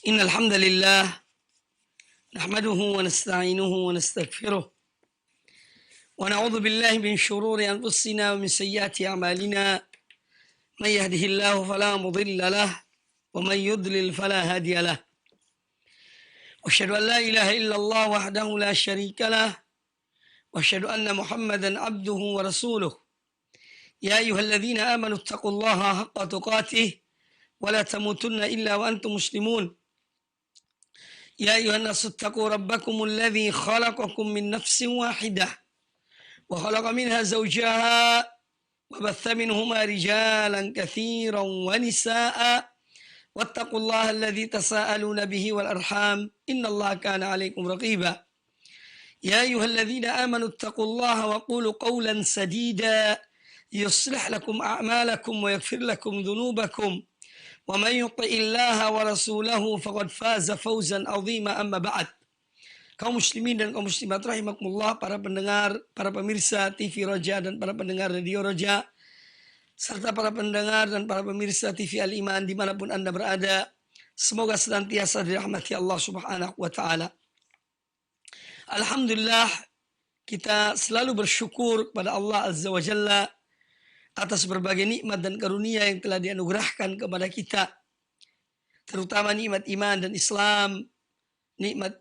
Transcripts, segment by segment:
إن الحمد لله نحمده ونستعينه ونستغفره ونعوذ بالله من شرور أنفسنا ومن سيئات أعمالنا. من يهده الله فلا مضل له ومن يضلل فلا هادي له. وأشهد أن لا إله إلا الله وحده لا شريك له وأشهد أن محمدا عبده ورسوله. يا أيها الذين آمنوا اتقوا الله حق تقاته ولا تموتن إلا وأنتم مسلمون. يا أيها الناس اتقوا ربكم الذي خلقكم من نفس واحدة وخلق منها زوجها وبث منهما رجالا كثيرا ونساء واتقوا الله الذي تساءلون به والأرحام إن الله كان عليكم رقيبا. يا أيها الذين آمنوا اتقوا الله وقولوا قولا سديدا يصلح لكم أعمالكم ويغفر لكم ذنوبكم ومن يطع الله ورسوله فقد فاز فوزا عظيما. أما بعد. Kaum muslimin dan kaum muslimat rahimakumullah, para pendengar, para pemirsa TV Roja dan para pendengar Radio Roja, serta para pendengar dan para pemirsa TV Al-Iman dimanapun Anda berada, semoga senantiasa dirahmati Allah Subhanahu wa Ta'ala. Alhamdulillah, kita selalu bersyukur kepada Allah Azza wa Jalla atas berbagai nikmat dan karunia yang telah dianugerahkan kepada kita, terutama nikmat iman dan Islam, nikmat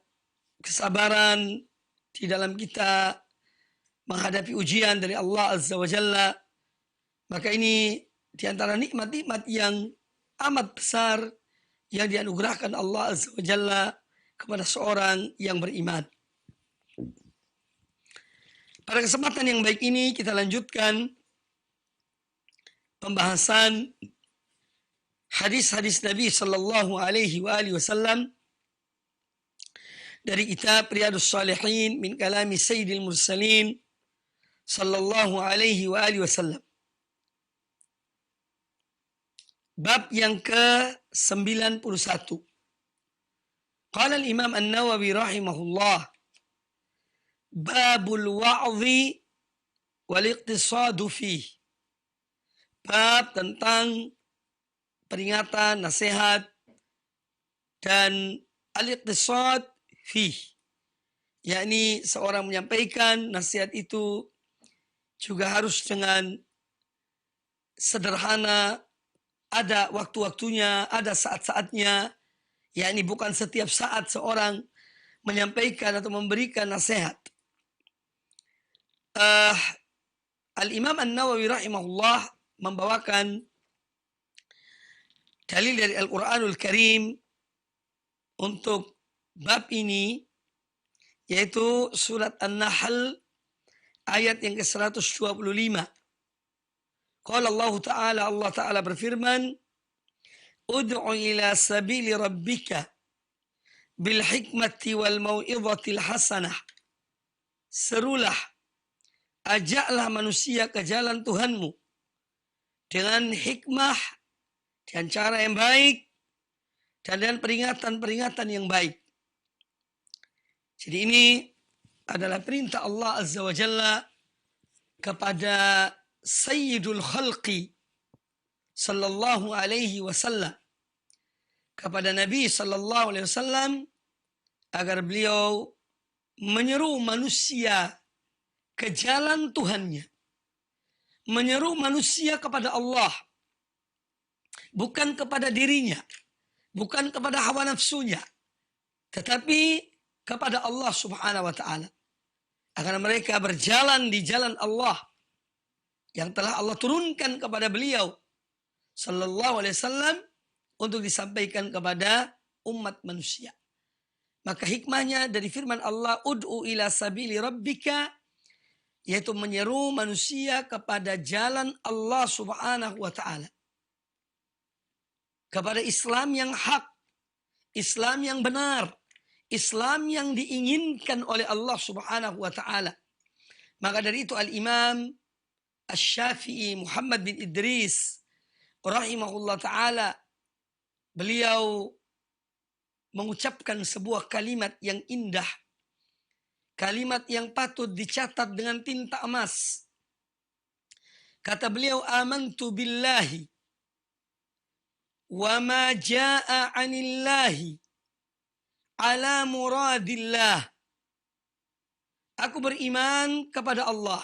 kesabaran di dalam kita menghadapi ujian dari Allah Azza wa Jalla. Maka ini di antara nikmat-nikmat yang amat besar yang dianugerahkan Allah Azza wa Jalla kepada seorang yang beriman. Pada kesempatan yang baik ini kita lanjutkan pembahasan hadis-hadis Nabi sallallahu alaihi wasallam dari kitab Riyadhus Shalihin min kalami Sayyidil Mursalin sallallahu alaihi wasallam. Bab yang ke-91. Qala al-Imam An-Nawawi rahimahullah, babul wa'dhi wal iqtisadu fihi. Bab tentang peringatan, nasihat, dan al-iqtisad fih, yakni seorang menyampaikan nasihat itu juga harus dengan sederhana, ada waktu-waktunya, ada saat-saatnya, yakni bukan setiap saat seorang menyampaikan atau memberikan nasihat. Al-Imam An-Nawawi rahimahullah membawakan dalil dari Al-Quranul Karim untuk bab ini, yaitu surat An-Nahl ayat yang ke-125. Qala Allah Ta'ala berfirman, ud'u ila sabili rabbika bil hikmati wal mau'izatil hasanah. Serulah, ajaklah manusia ke jalan Tuhanmu dengan hikmah, dengan cara yang baik, dan dengan peringatan-peringatan yang baik. Jadi ini adalah perintah Allah Azza wa Jalla kepada Sayyidul Khalqi sallallahu alaihi wasallam, kepada Nabi sallallahu alaihi wasallam, agar beliau menyeru manusia ke jalan Tuhannya, menyeru manusia kepada Allah, bukan kepada dirinya, bukan kepada hawa nafsunya, tetapi kepada Allah Subhanahu wa Ta'ala, agar mereka berjalan di jalan Allah yang telah Allah turunkan kepada beliau sallallahu alaihi wasallam untuk disampaikan kepada umat manusia. Maka hikmahnya dari firman Allah, ud'u ila sabili rabbika, yaitu menyeru manusia kepada jalan Allah Subhanahu wa Ta'ala, kepada Islam yang hak, Islam yang benar, Islam yang diinginkan oleh Allah Subhanahu wa Ta'ala. Maka dari itu Al-Imam Asy-Syafi'i Muhammad bin Idris rahimahullah ta'ala, beliau mengucapkan sebuah kalimat yang indah, kalimat yang patut dicatat dengan tinta emas. Kata beliau, amantu billahi wa ma jaa 'anillahi ala muradillah. Aku beriman kepada Allah.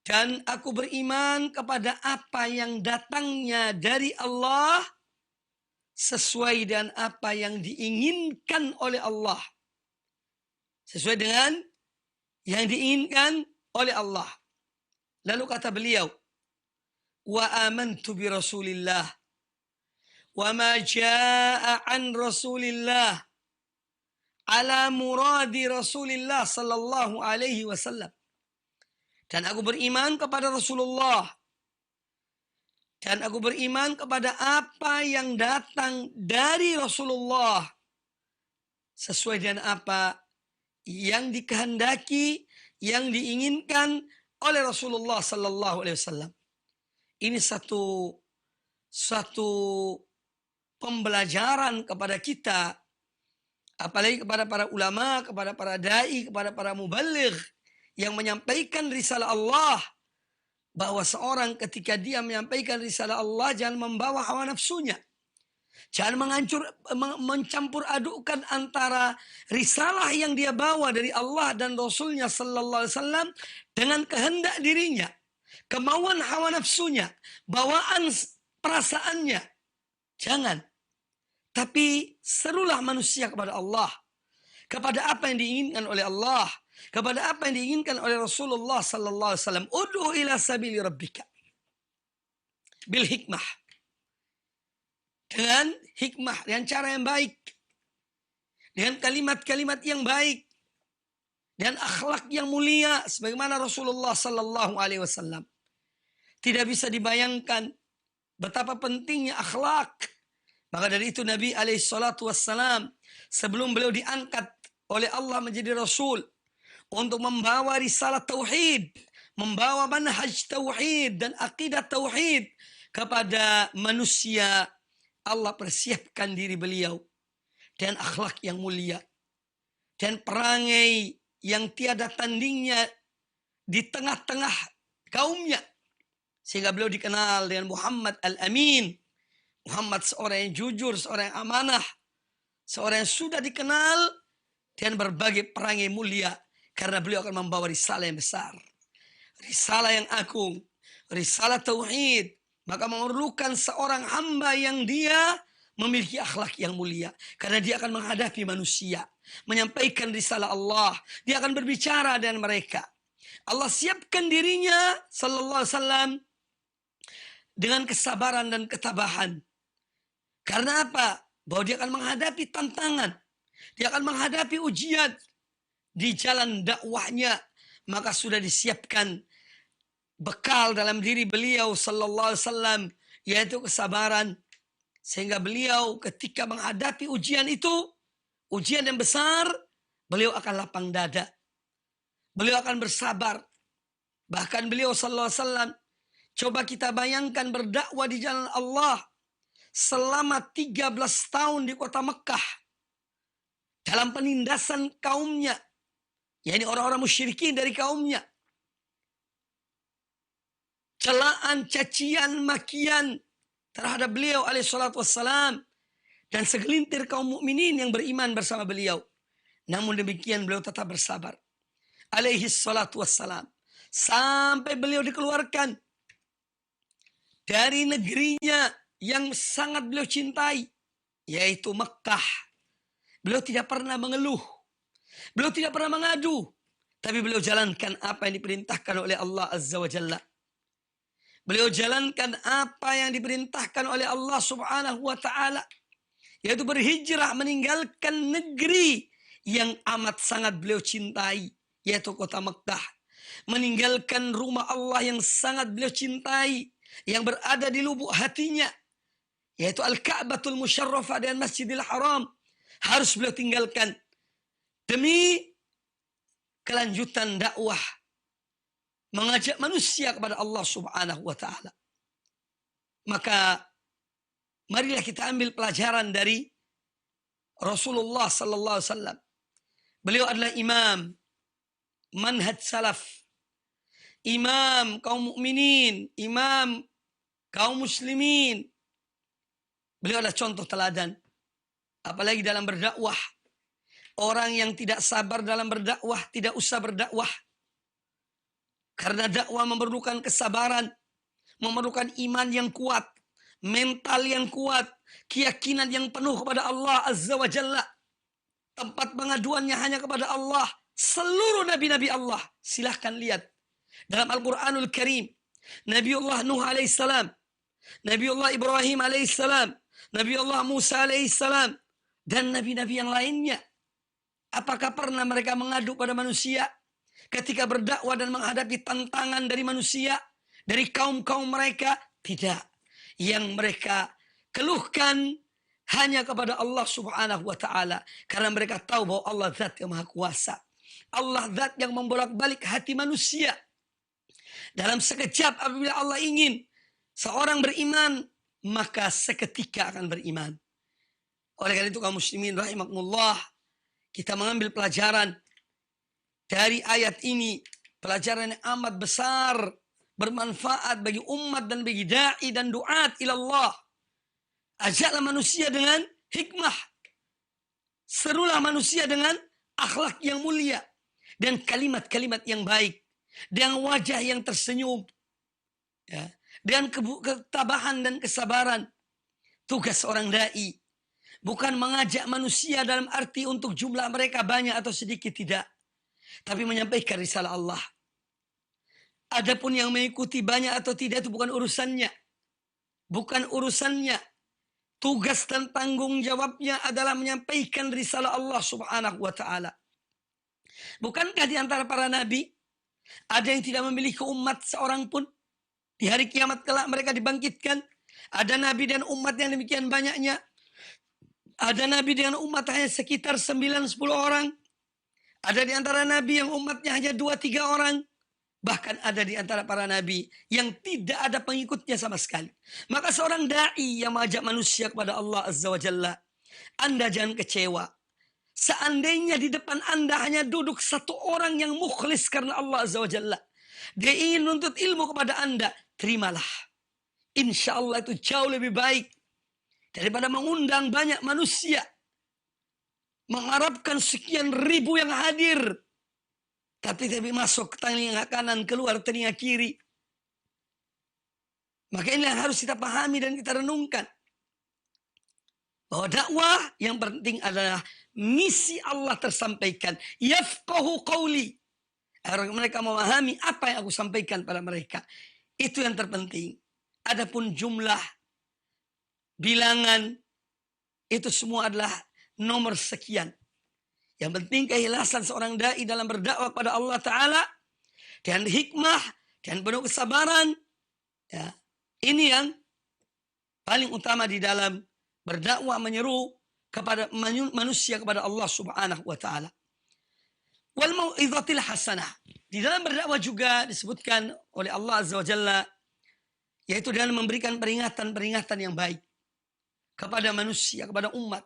Dan aku beriman kepada apa yang datangnya dari Allah sesuai dengan apa yang diinginkan oleh Allah. Sesuai dengan yang diinginkan oleh Allah. Lalu kata beliau, wa amantu bi Rasulillah wa ma jaa an Rasulillah ala muradi Rasulillah sallallahu alaihi wasallam. Dan aku beriman kepada Rasulullah. Dan aku beriman kepada apa yang datang dari Rasulullah. Sesuai dengan apa yang dikehendaki, yang diinginkan oleh Rasulullah sallallahu alaihi wasallam. Ini satu pembelajaran kepada kita, apalagi kepada para ulama, kepada para dai, kepada para mubaligh yang menyampaikan risalah Allah, bahwa seorang ketika dia menyampaikan risalah Allah jangan membawa hawa nafsunya. Jangan mencampur adukkan antara risalah yang dia bawa dari Allah dan Rasulnya sallallahu alaihi wasallam dengan kehendak dirinya, kemauan hawa nafsunya, bawaan perasaannya. Jangan. Tapi serulah manusia kepada Allah, kepada apa yang diinginkan oleh Allah, kepada apa yang diinginkan oleh Rasulullah sallallahu alaihi wasallam. Ud'u ila sabili rabbika bil hikmah. Dengan hikmah, dengan cara yang baik, dengan kalimat-kalimat yang baik, dan akhlak yang mulia sebagaimana Rasulullah sallallahu alaihi wasallam. Tidak bisa dibayangkan betapa pentingnya akhlak. Maka dari itu Nabi alaihi salatu wassalam sebelum beliau diangkat oleh Allah menjadi rasul untuk membawa risalah tauhid, membawa manhaj tauhid dan akidah tauhid kepada manusia, Allah persiapkan diri beliau dan akhlak yang mulia dan perangai yang tiada tandingnya di tengah-tengah kaumnya, sehingga beliau dikenal dengan Muhammad Al-Amin. Muhammad seorang yang jujur, seorang yang amanah, seorang yang sudah dikenal dengan berbagai perangai mulia, karena beliau akan membawa risalah yang besar, risalah yang agung, risalah tauhid. Maka memerlukan seorang hamba yang dia memiliki akhlak yang mulia, karena dia akan menghadapi manusia, menyampaikan risalah Allah, dia akan berbicara dengan mereka. Allah siapkan dirinya sallallahu alaihi wasallam dengan kesabaran dan ketabahan. Karena apa? Bahwa dia akan menghadapi tantangan, dia akan menghadapi ujian di jalan dakwahnya. Maka sudah disiapkan bekal dalam diri beliau sallallahu alaihi wasallam, yaitu kesabaran, sehingga beliau ketika menghadapi ujian itu, ujian yang besar, beliau akan lapang dada, beliau akan bersabar. Bahkan beliau sallallahu alaihi wasallam, coba kita bayangkan berdakwah di jalan Allah selama 13 tahun di kota Mekah dalam penindasan kaumnya, yakni orang-orang musyrikin dari kaumnya. Celaan, cacian, makian terhadap beliau alaihi salatu wassalam dan segelintir kaum mukminin yang beriman bersama beliau. Namun demikian beliau tetap bersabar alaihi salatu wassalam sampai beliau dikeluarkan dari negerinya yang sangat beliau cintai, yaitu Mekah. Beliau tidak pernah mengeluh, beliau tidak pernah mengadu, tapi beliau jalankan apa yang diperintahkan oleh Allah Azza wa Jalla. Beliau jalankan apa yang diperintahkan oleh Allah Subhanahu wa ta'ala, yaitu berhijrah meninggalkan negeri yang amat sangat beliau cintai, yaitu kota Mekah. Meninggalkan rumah Allah yang sangat beliau cintai, yang berada di lubuk hatinya, yaitu Al-Ka'batul Musyarrafah dan Masjidil Haram. Harus beliau tinggalkan demi kelanjutan dakwah, mengajak manusia kepada Allah Subhanahu wa ta'ala. Maka marilah kita ambil pelajaran dari Rasulullah sallallahu alaihi wasallam. Beliau adalah imam manhaj salaf, imam kaum mukminin, imam kaum muslimin. Beliau adalah contoh teladan. apalagi dalam berdakwah. Orang yang tidak sabar dalam berdakwah tidak usah berdakwah. Karena dakwah memerlukan kesabaran, memerlukan iman yang kuat, mental yang kuat, keyakinan yang penuh kepada Allah Azza wa Jalla. Tempat pengaduannya hanya kepada Allah. Seluruh nabi-nabi Allah. Silahkan lihat. Dalam Al-Quranul Karim. Nabiullah Nuh alaihissalam. Nabiullah Ibrahim alaihissalam. Nabiullah Musa alaihissalam. Dan nabi-nabi yang lainnya. Apakah pernah mereka mengadu pada manusia? Ketika berdakwah dan menghadapi tantangan dari manusia. Dari kaum-kaum mereka. Tidak. Yang mereka keluhkan hanya kepada Allah subhanahu wa ta'ala. Karena mereka tahu bahwa Allah zat yang maha kuasa. Allah zat yang membolak-balik hati manusia. Dalam sekejap apabila Allah ingin seorang beriman, maka seketika akan beriman. Oleh karena itu kaum muslimin rahimakumullah, kita mengambil pelajaran dari ayat ini. Pelajaran yang amat besar, bermanfaat bagi umat dan bagi da'i dan du'at ilallah. Ajaklah manusia dengan hikmah. Serulah manusia dengan akhlak yang mulia. Dan kalimat-kalimat yang baik. Dengan wajah yang tersenyum. Ya. Dengan ketabahan dan kesabaran. Tugas seorang da'i. Bukan mengajak manusia dalam arti untuk jumlah mereka banyak atau sedikit, tidak. Tapi menyampaikan risalah Allah. Adapun yang mengikuti banyak atau tidak itu bukan urusannya. Bukan urusannya. Tugas dan tanggung jawabnya adalah menyampaikan risalah Allah subhanahu wa ta'ala. Bukankah di antara para nabi ada yang tidak memiliki umat seorang pun? Di hari kiamat kelak mereka dibangkitkan. Ada nabi dan umat yang demikian banyaknya. Ada nabi dengan umat hanya sekitar 9-10 orang. Ada di antara nabi yang umatnya hanya 2-3 orang. Bahkan ada di antara para nabi yang tidak ada pengikutnya sama sekali. Maka seorang da'i yang mengajak manusia kepada Allah Azza wa Jalla, Anda jangan kecewa. Seandainya di depan Anda hanya duduk satu orang yang mukhlis karena Allah Azza wa Jalla. Dia ingin menuntut ilmu kepada Anda, terimalah. Insya Allah itu jauh lebih baik daripada mengundang banyak manusia. Mengharapkan sekian ribu yang hadir. Tapi masuk ke telinga kanan, keluar telinga kiri. Maka ini yang harus kita pahami dan kita renungkan. Bahwa dakwah yang penting adalah misi Allah tersampaikan. Yafqahu qawli. Agar mereka memahami apa yang aku sampaikan pada mereka. Itu yang terpenting. Adapun jumlah, bilangan, itu semua adalah nomor sekian. Yang penting keikhlasan seorang da'i dalam berdakwah kepada Allah Ta'ala. Dan hikmah, dan penuh kesabaran. Ya. Ini yang paling utama di dalam berdakwah, menyeru kepada manusia kepada Allah Subhanahu wa Ta'ala. Wal mau'izatil hasanah. Di dalam berdakwah juga disebutkan oleh Allah Azza wa Jalla, yaitu dalam memberikan peringatan-peringatan yang baik kepada manusia, kepada umat.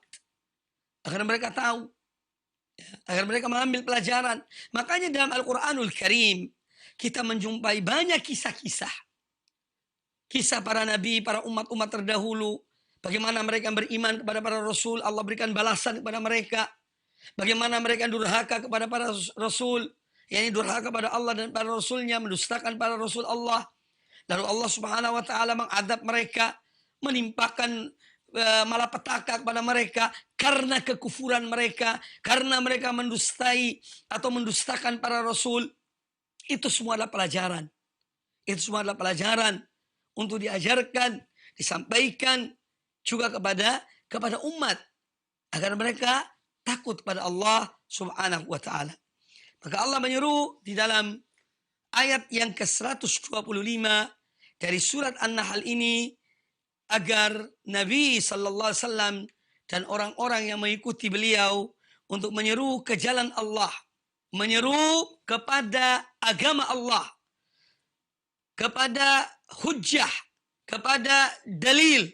Agar mereka tahu, agar mereka mengambil pelajaran. Makanya dalam Al-Quranul Karim kita menjumpai banyak kisah-kisah. Kisah para nabi, para umat-umat terdahulu. Bagaimana mereka beriman kepada para rasul, Allah berikan balasan kepada mereka. Bagaimana mereka durhaka kepada para rasul, yakni durhaka kepada Allah dan para rasulnya, mendustakan para rasul Allah. Lalu Allah Subhanahu wa Ta'ala mengadab mereka, menimpakan malapetaka kepada mereka karena kekufuran mereka, karena mereka mendustai atau mendustakan para rasul. Itu semua adalah pelajaran. Itu semua adalah pelajaran untuk diajarkan, disampaikan juga kepada umat agar mereka takut kepada Allah Subhanahu wa Ta'ala. Maka Allah menyeru di dalam ayat yang ke-125 dari surat An-Nahl ini agar Nabi sallallahu alaihi wasallam dan orang-orang yang mengikuti beliau untuk menyeru ke jalan Allah, menyeru kepada agama Allah, kepada hujjah, kepada dalil,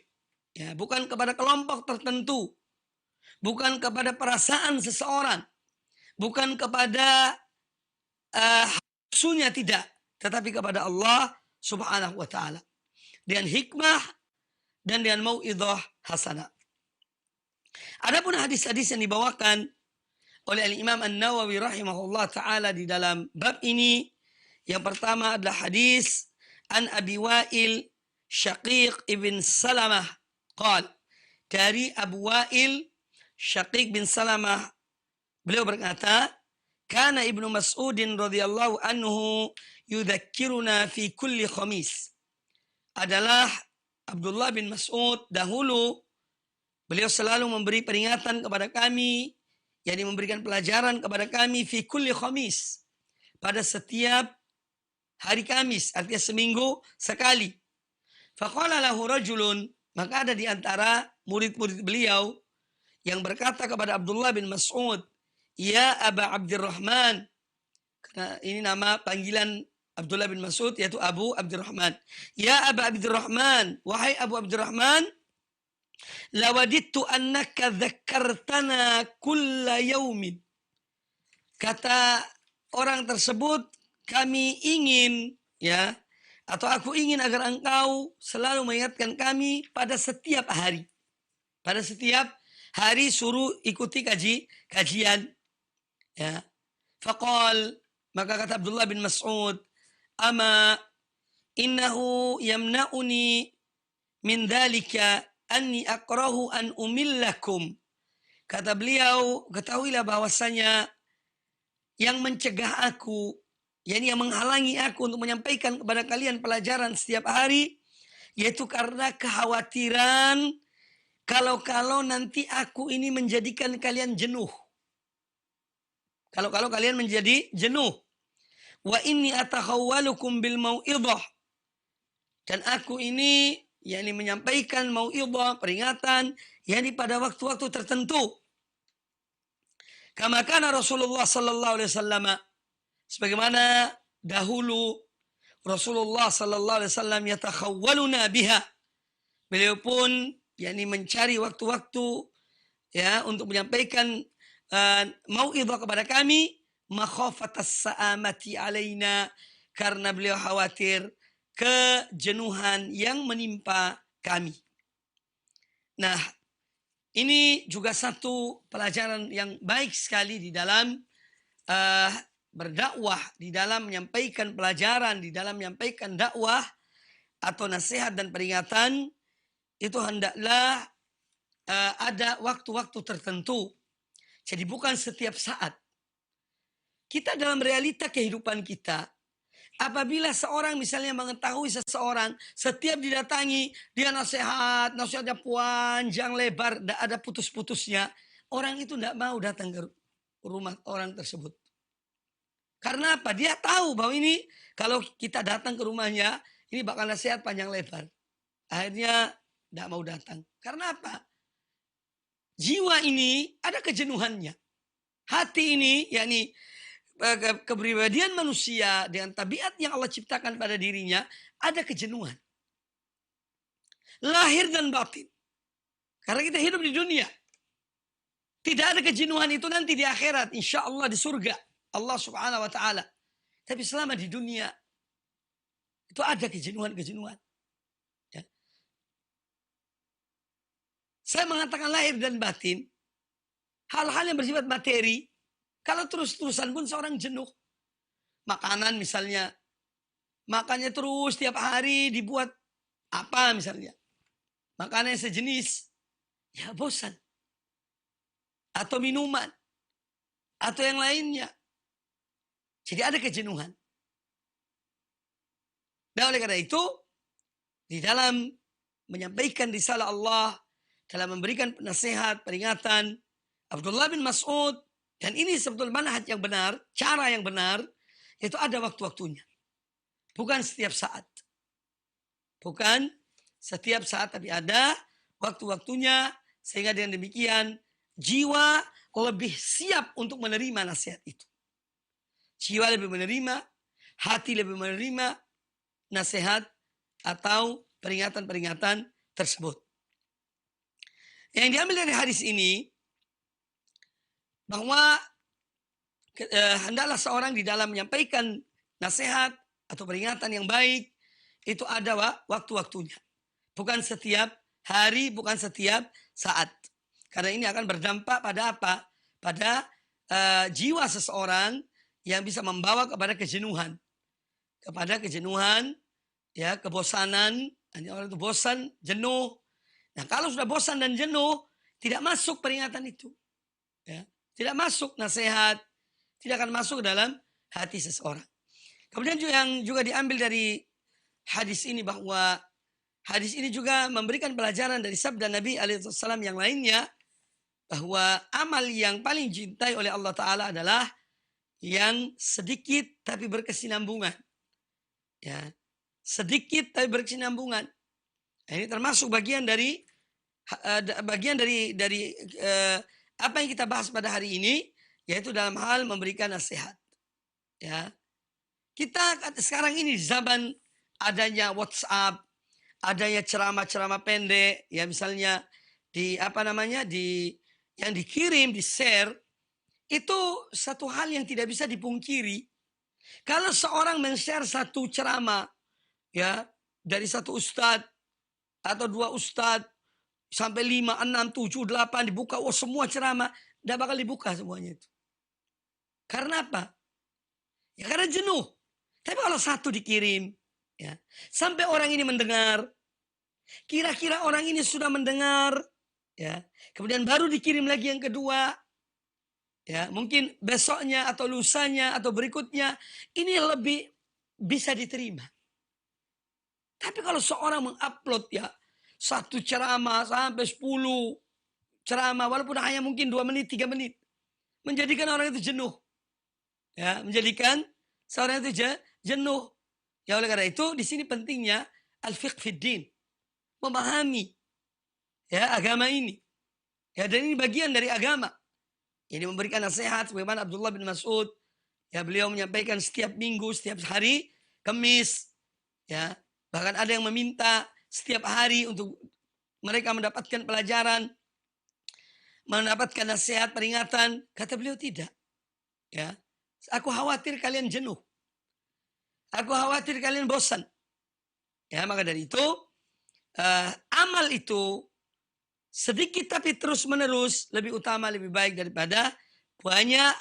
ya, bukan kepada kelompok tertentu, bukan kepada perasaan seseorang, bukan kepada nafsunya, tidak, tetapi kepada Allah Subhanahu wa Ta'ala dengan hikmah dan dengan mau'idhah hasanah. Adapun hadis-hadis yang dibawakan oleh Imam An-Nawawi rahimahullah ta'ala di dalam bab ini, yang pertama adalah hadis an Abi Wa'il Syaqiq ibn Salamah qal, dari Abu Wa'il Syaqiq bin Salamah, beliau berkata, kana Ibnu Mas'udin radhiyallahu anhu yudzakkiruna fi kulli khamis. Adalah Abdullah bin Mas'ud dahulu, beliau selalu memberi peringatan kepada kami, yakni memberikan pelajaran kepada kami fi kulli khamis, pada setiap hari Kamis, artinya seminggu sekali. Faqala lahu rajulun, maka ada di antara murid-murid beliau yang berkata kepada Abdullah bin Mas'ud, ya Aba Abdurrahman, karena ini nama panggilan Abdullah bin Mas'ud, yaitu Abu Abdurrahman. Ya Aba Abdurrahman, wahai Abu Abdurrahman, lawadittu annaka dzakkartana kulla yaumin. Kata orang tersebut, kami ingin, ya, atau aku ingin agar engkau selalu mengingatkan kami pada setiap hari. Pada setiap hari suruh ikuti kajian. Ya. Faqal, maka kata Abdullah bin Mas'ud, ama innahu yamna'uni min dhalika anni akrahu an umillakum. Kata beliau, ketahuilah bahwasanya yang mencegah aku, yakni yang menghalangi aku untuk menyampaikan kepada kalian pelajaran setiap hari, yaitu karena kekhawatiran kalau nanti aku ini menjadikan kalian jenuh. Kalau kalian menjadi jenuh. Wa inni atakhawwalukum bil mau'idhah. Dan aku ini yakni menyampaikan mau'idhah, peringatan, yakni pada waktu-waktu tertentu. Kama kana Rasulullah sallallahu alaihi wasallam, sebagaimana dahulu Rasulullah sallallahu alaihi wasallam yatakhawwaluna biha. Beliau pun yakni mencari waktu-waktu, ya, untuk menyampaikan mau'idhah kepada kami, makhafatas sa'amati alaina, karena beliau khawatir kejenuhan yang menimpa kami. Nah, ini juga satu pelajaran yang baik sekali di dalam berdakwah, di dalam menyampaikan pelajaran, di dalam menyampaikan dakwah atau nasihat dan peringatan, itu hendaklah ada waktu-waktu tertentu. Jadi bukan setiap saat. Kita dalam realita kehidupan kita, apabila seorang misalnya mengetahui seseorang, setiap didatangi, dia nasihatnya panjang lebar, tidak ada putus-putusnya, orang itu tidak mau datang ke rumah orang tersebut. Karena apa? Dia tahu bahwa ini, kalau kita datang ke rumahnya, ini bakal nasihat panjang lebar. Akhirnya tidak mau datang. Karena apa? Jiwa ini ada kejenuhannya. Hati ini, yakni kepribadian manusia dengan tabiat yang Allah ciptakan pada dirinya, ada kejenuhan. Lahir dan batin. Karena kita hidup di dunia. Tidak ada kejenuhan itu nanti di akhirat. Insya Allah di surga. Allah subhanahu wa ta'ala. Tapi selama di dunia, itu ada kejenuhan-kejenuhan. Saya mengatakan lahir dan batin, hal-hal yang bersifat materi, kalau terus-terusan pun seorang jenuh. Makanan misalnya, makannya terus tiap hari dibuat apa misalnya. Makanan yang sejenis, ya bosan. Atau minuman, atau yang lainnya. Jadi ada kejenuhan. Dan oleh karena itu, di dalam menyampaikan risalah Allah, dalam memberikan nasihat, peringatan, Abdullah bin Mas'ud, dan ini sebetulnya manhaj yang benar, cara yang benar, yaitu ada waktu-waktunya. Bukan setiap saat. Bukan setiap saat, tapi ada waktu-waktunya, sehingga dengan demikian, jiwa lebih siap untuk menerima nasihat itu. Jiwa lebih menerima, hati lebih menerima nasihat atau peringatan-peringatan tersebut. Yang diambil dari hadis ini, bahwa hendaklah seorang di dalam menyampaikan nasihat atau peringatan yang baik, itu ada waktu-waktunya. Bukan setiap hari, bukan setiap saat. Karena ini akan berdampak pada apa? Pada jiwa seseorang yang bisa membawa kepada kejenuhan. Kepada kejenuhan, ya, kebosanan. Orang itu bosan, jenuh. Nah, kalau sudah bosan dan jenuh, tidak masuk peringatan itu. Ya. Tidak masuk nasihat, tidak akan masuk dalam hati seseorang. Kemudian yang juga diambil dari hadis ini, bahwa hadis ini juga memberikan pelajaran dari sabda Nabi SAW yang lainnya, bahwa amal yang paling dicintai oleh Allah Ta'ala adalah yang sedikit tapi berkesinambungan. Ya, sedikit tapi berkesinambungan. Nah, ini termasuk bagian dari apa yang kita bahas pada hari ini, yaitu dalam hal memberikan nasihat. Ya, kita sekarang ini zaman adanya WhatsApp, adanya ceramah-ceramah pendek, ya misalnya yang dikirim, di-share, itu satu hal yang tidak bisa dipungkiri. Kalau seorang men-share satu ceramah, ya, dari satu ustadz atau dua ustadz sampai 5, 6, 7, 8 dibuka, semua ceramah, tidak bakal dibuka semuanya itu. Karena apa? Ya karena jenuh. Tapi kalau satu dikirim, ya, sampai orang ini mendengar, kira-kira orang ini sudah mendengar, ya, kemudian baru dikirim lagi yang kedua, ya, mungkin besoknya atau lusanya atau berikutnya, ini lebih bisa diterima. Tapi kalau seorang mengupload, ya, satu ceramah sampai 10 ceramah, walaupun hanya mungkin 2 menit, 3 menit, menjadikan orang itu jenuh. Ya, menjadikan seorang itu jenuh. Ya, oleh karena itu di sini pentingnya al-fiqh fid din, memahami, ya, agama ini. Ya, dan ini bagian dari agama. Ini memberikan nasihat sebagaimana Abdullah bin Mas'ud, ya, beliau menyampaikan setiap minggu, setiap hari Kamis, ya, bahkan ada yang meminta setiap hari untuk mereka mendapatkan pelajaran, mendapatkan nasihat, peringatan. Kata beliau tidak. Ya, aku khawatir kalian jenuh. Aku khawatir kalian bosan. Ya, maka dari itu amal itu sedikit tapi terus menerus lebih utama, lebih baik daripada banyak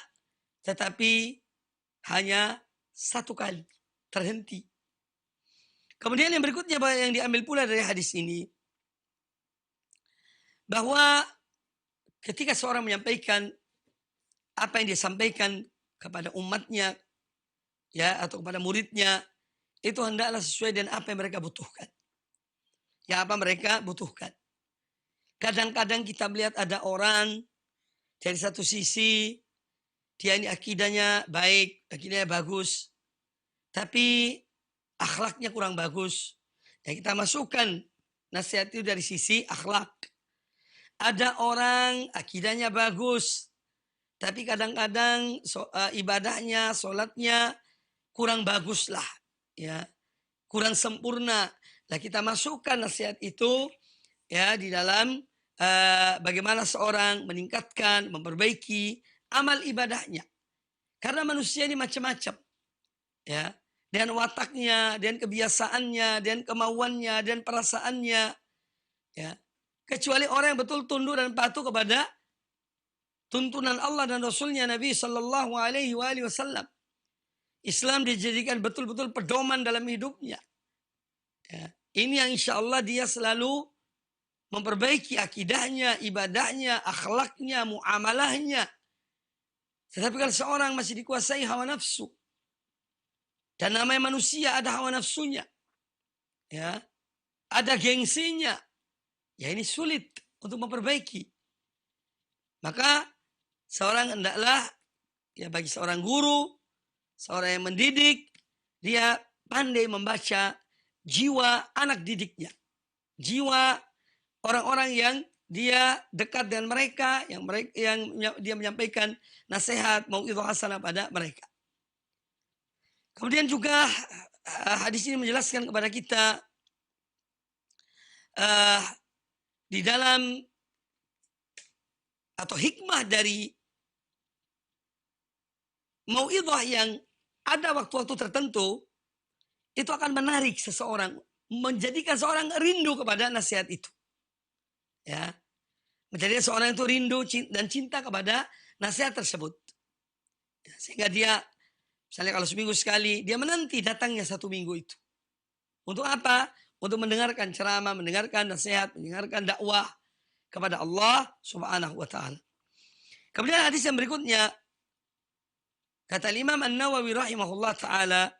tetapi hanya satu kali terhenti. Kemudian yang berikutnya yang diambil pula dari hadis ini, bahwa ketika seorang menyampaikan apa yang dia sampaikan kepada umatnya, ya, atau kepada muridnya, itu hendaklah sesuai dengan apa yang mereka butuhkan. Ya, apa mereka butuhkan. Kadang-kadang kita melihat ada orang dari satu sisi dia ini akidahnya baik, akidahnya bagus, tapi akhlaknya kurang bagus. Ya, kita masukkan nasihat itu dari sisi akhlak. Ada orang akidahnya bagus, tapi kadang-kadang ibadahnya, sholatnya kurang bagus lah, ya, kurang sempurna. Nah, kita masukkan nasihat itu, ya, di dalam bagaimana seorang meningkatkan, memperbaiki amal ibadahnya. Karena manusia ini macam-macam, ya, dan wataknya, dan kebiasaannya, dan kemauannya, dan perasaannya, ya. Kecuali orang yang betul tunduk dan patuh kepada tuntunan Allah dan Rasulnya Nabi Sallallahu Alaihi Wasallam. Islam dijadikan betul-betul pedoman dalam hidupnya. Ya. Ini yang insya Allah dia selalu memperbaiki akidahnya, ibadahnya, akhlaknya, muamalahnya. Tetapi kalau seorang masih dikuasai hawa nafsu, dan namanya manusia ada hawa nafsunya, ya, ada gengsinya, ya, ini sulit untuk memperbaiki. Maka seorang hendaklah, ya, bagi seorang guru, seorang yang mendidik, dia pandai membaca jiwa anak didiknya, jiwa orang-orang yang dia dekat dengan mereka, yang dia menyampaikan nasihat, mau'izah hasanah pada mereka. Kemudian juga hadis ini menjelaskan kepada kita di dalam atau hikmah dari mau'izah yang ada waktu-waktu tertentu, itu akan menarik seseorang, menjadikan seorang rindu kepada nasihat itu. Ya, menjadikan seorang itu rindu dan cinta kepada nasihat tersebut. Sehingga dia, misalnya kalau seminggu sekali, dia menanti datangnya 1 minggu itu. Untuk apa? Untuk mendengarkan ceramah, mendengarkan nasihat, mendengarkan dakwah kepada Allah Subhanahu wa ta'ala. Kemudian hadis yang berikutnya, kata Imam An-Nawawi rahimahullah ta'ala,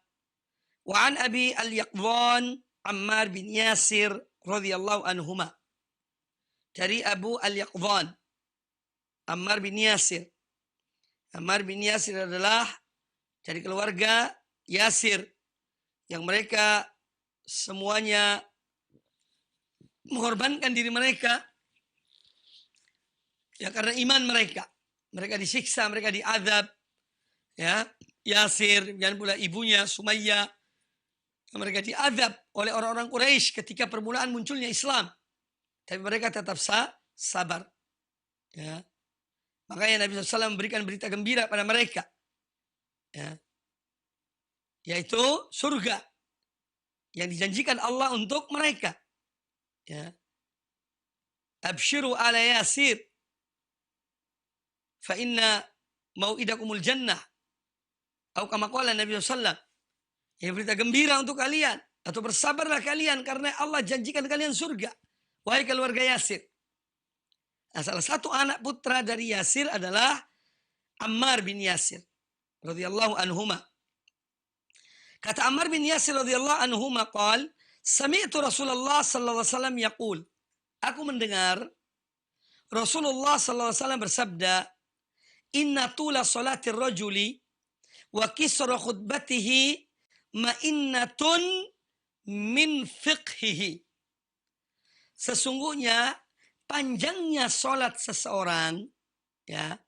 wa an Abi Al-Yaqdhan Ammar bin Yasir radhiyallahu anhuma. Dari Abu Al-Yaqdhan Ammar bin Yasir. Ammar bin Yasir adalah dari keluarga Yasir yang mereka semuanya mengorbankan diri mereka ya karena iman mereka. Mereka disiksa, mereka diazab. Ya, Yasir dan pula ibunya Sumayyah, mereka diazab oleh orang-orang Quraisy ketika permulaan munculnya Islam. Tapi mereka tetap sabar. Ya. Makanya Nabi SAW memberikan berita gembira pada mereka. Ya. Yaitu surga yang dijanjikan Allah untuk mereka. Ya. Abshiru ala Yasir fa inna mau'idakumul jannah. Atau kama qala Nabi SAW. Ini berita gembira untuk kalian. Atau bersabarlah kalian karena Allah janjikan kalian surga. Wahai keluarga Yasir. Nah, salah satu anak putra dari Yasir adalah Ammar bin Yasir radhiyallahu anhuma. Kata Ammar bin Yasir radhiyallahu anhuma qal, sami'tu Rasulullah sallallahu alaihi wasallam yaqul. Aku mendengar Rasulullah sallallahu alaihi wasallam bersabda, "Inna tula salatir rajuli wa kisra khutbatihi ma'innatun min fiqhihi." Sesungguhnya panjangnya salat seseorang ya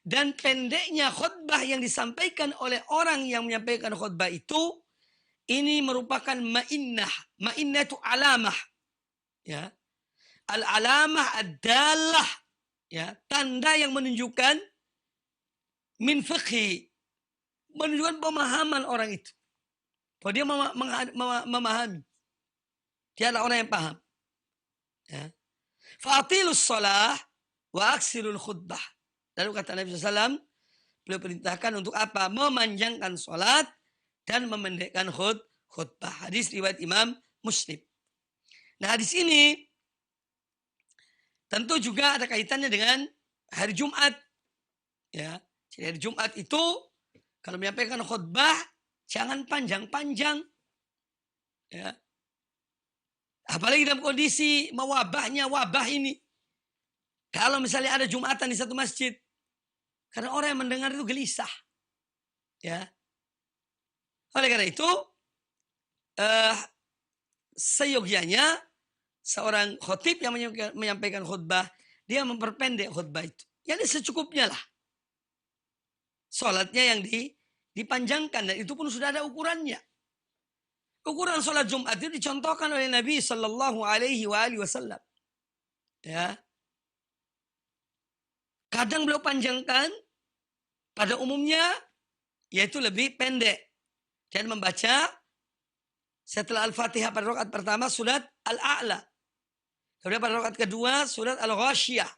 dan pendeknya khutbah yang disampaikan oleh orang yang menyampaikan khutbah itu, ini merupakan ma'innah. Ma'innah itu alamah. Ya. Al-alamah adalah ya, tanda yang menunjukkan min fiqhi, menunjukkan pemahaman orang itu. Bahwa dia memahami. Dia adalah orang yang paham. Ya. Fa'atilus shalah wa aksirul khutbah. Lalu kata Nabi SAW, beliau perintahkan untuk apa? Memanjangkan sholat dan memendekkan khutbah. Hadis riwayat Imam Muslim. Nah, hadis ini tentu juga ada kaitannya dengan hari Jumat. Ya, jadi hari Jumat itu kalau menyampaikan khutbah jangan panjang-panjang. Ya. Apalagi dalam kondisi mewabahnya wabah ini. Kalau misalnya ada Jumatan di satu masjid, karena orang yang mendengar itu gelisah. Ya. Oleh karena itu, seyogianya seorang khotib yang menyampaikan khutbah, dia memperpendek khutbah itu. Yang secukupnya lah. Sholatnya yang dipanjangkan, dan itu pun sudah ada ukurannya. Ukuran sholat Jumat itu dicontohkan oleh Nabi Sallallahu Alaihi Wasallam. Ya. Kadang beliau panjangkan, pada umumnya yaitu lebih pendek. Dan membaca setelah Al-Fatihah pada rakaat pertama surat Al-A'la. Kemudian pada rakaat kedua surat Al-Ghasyiyah.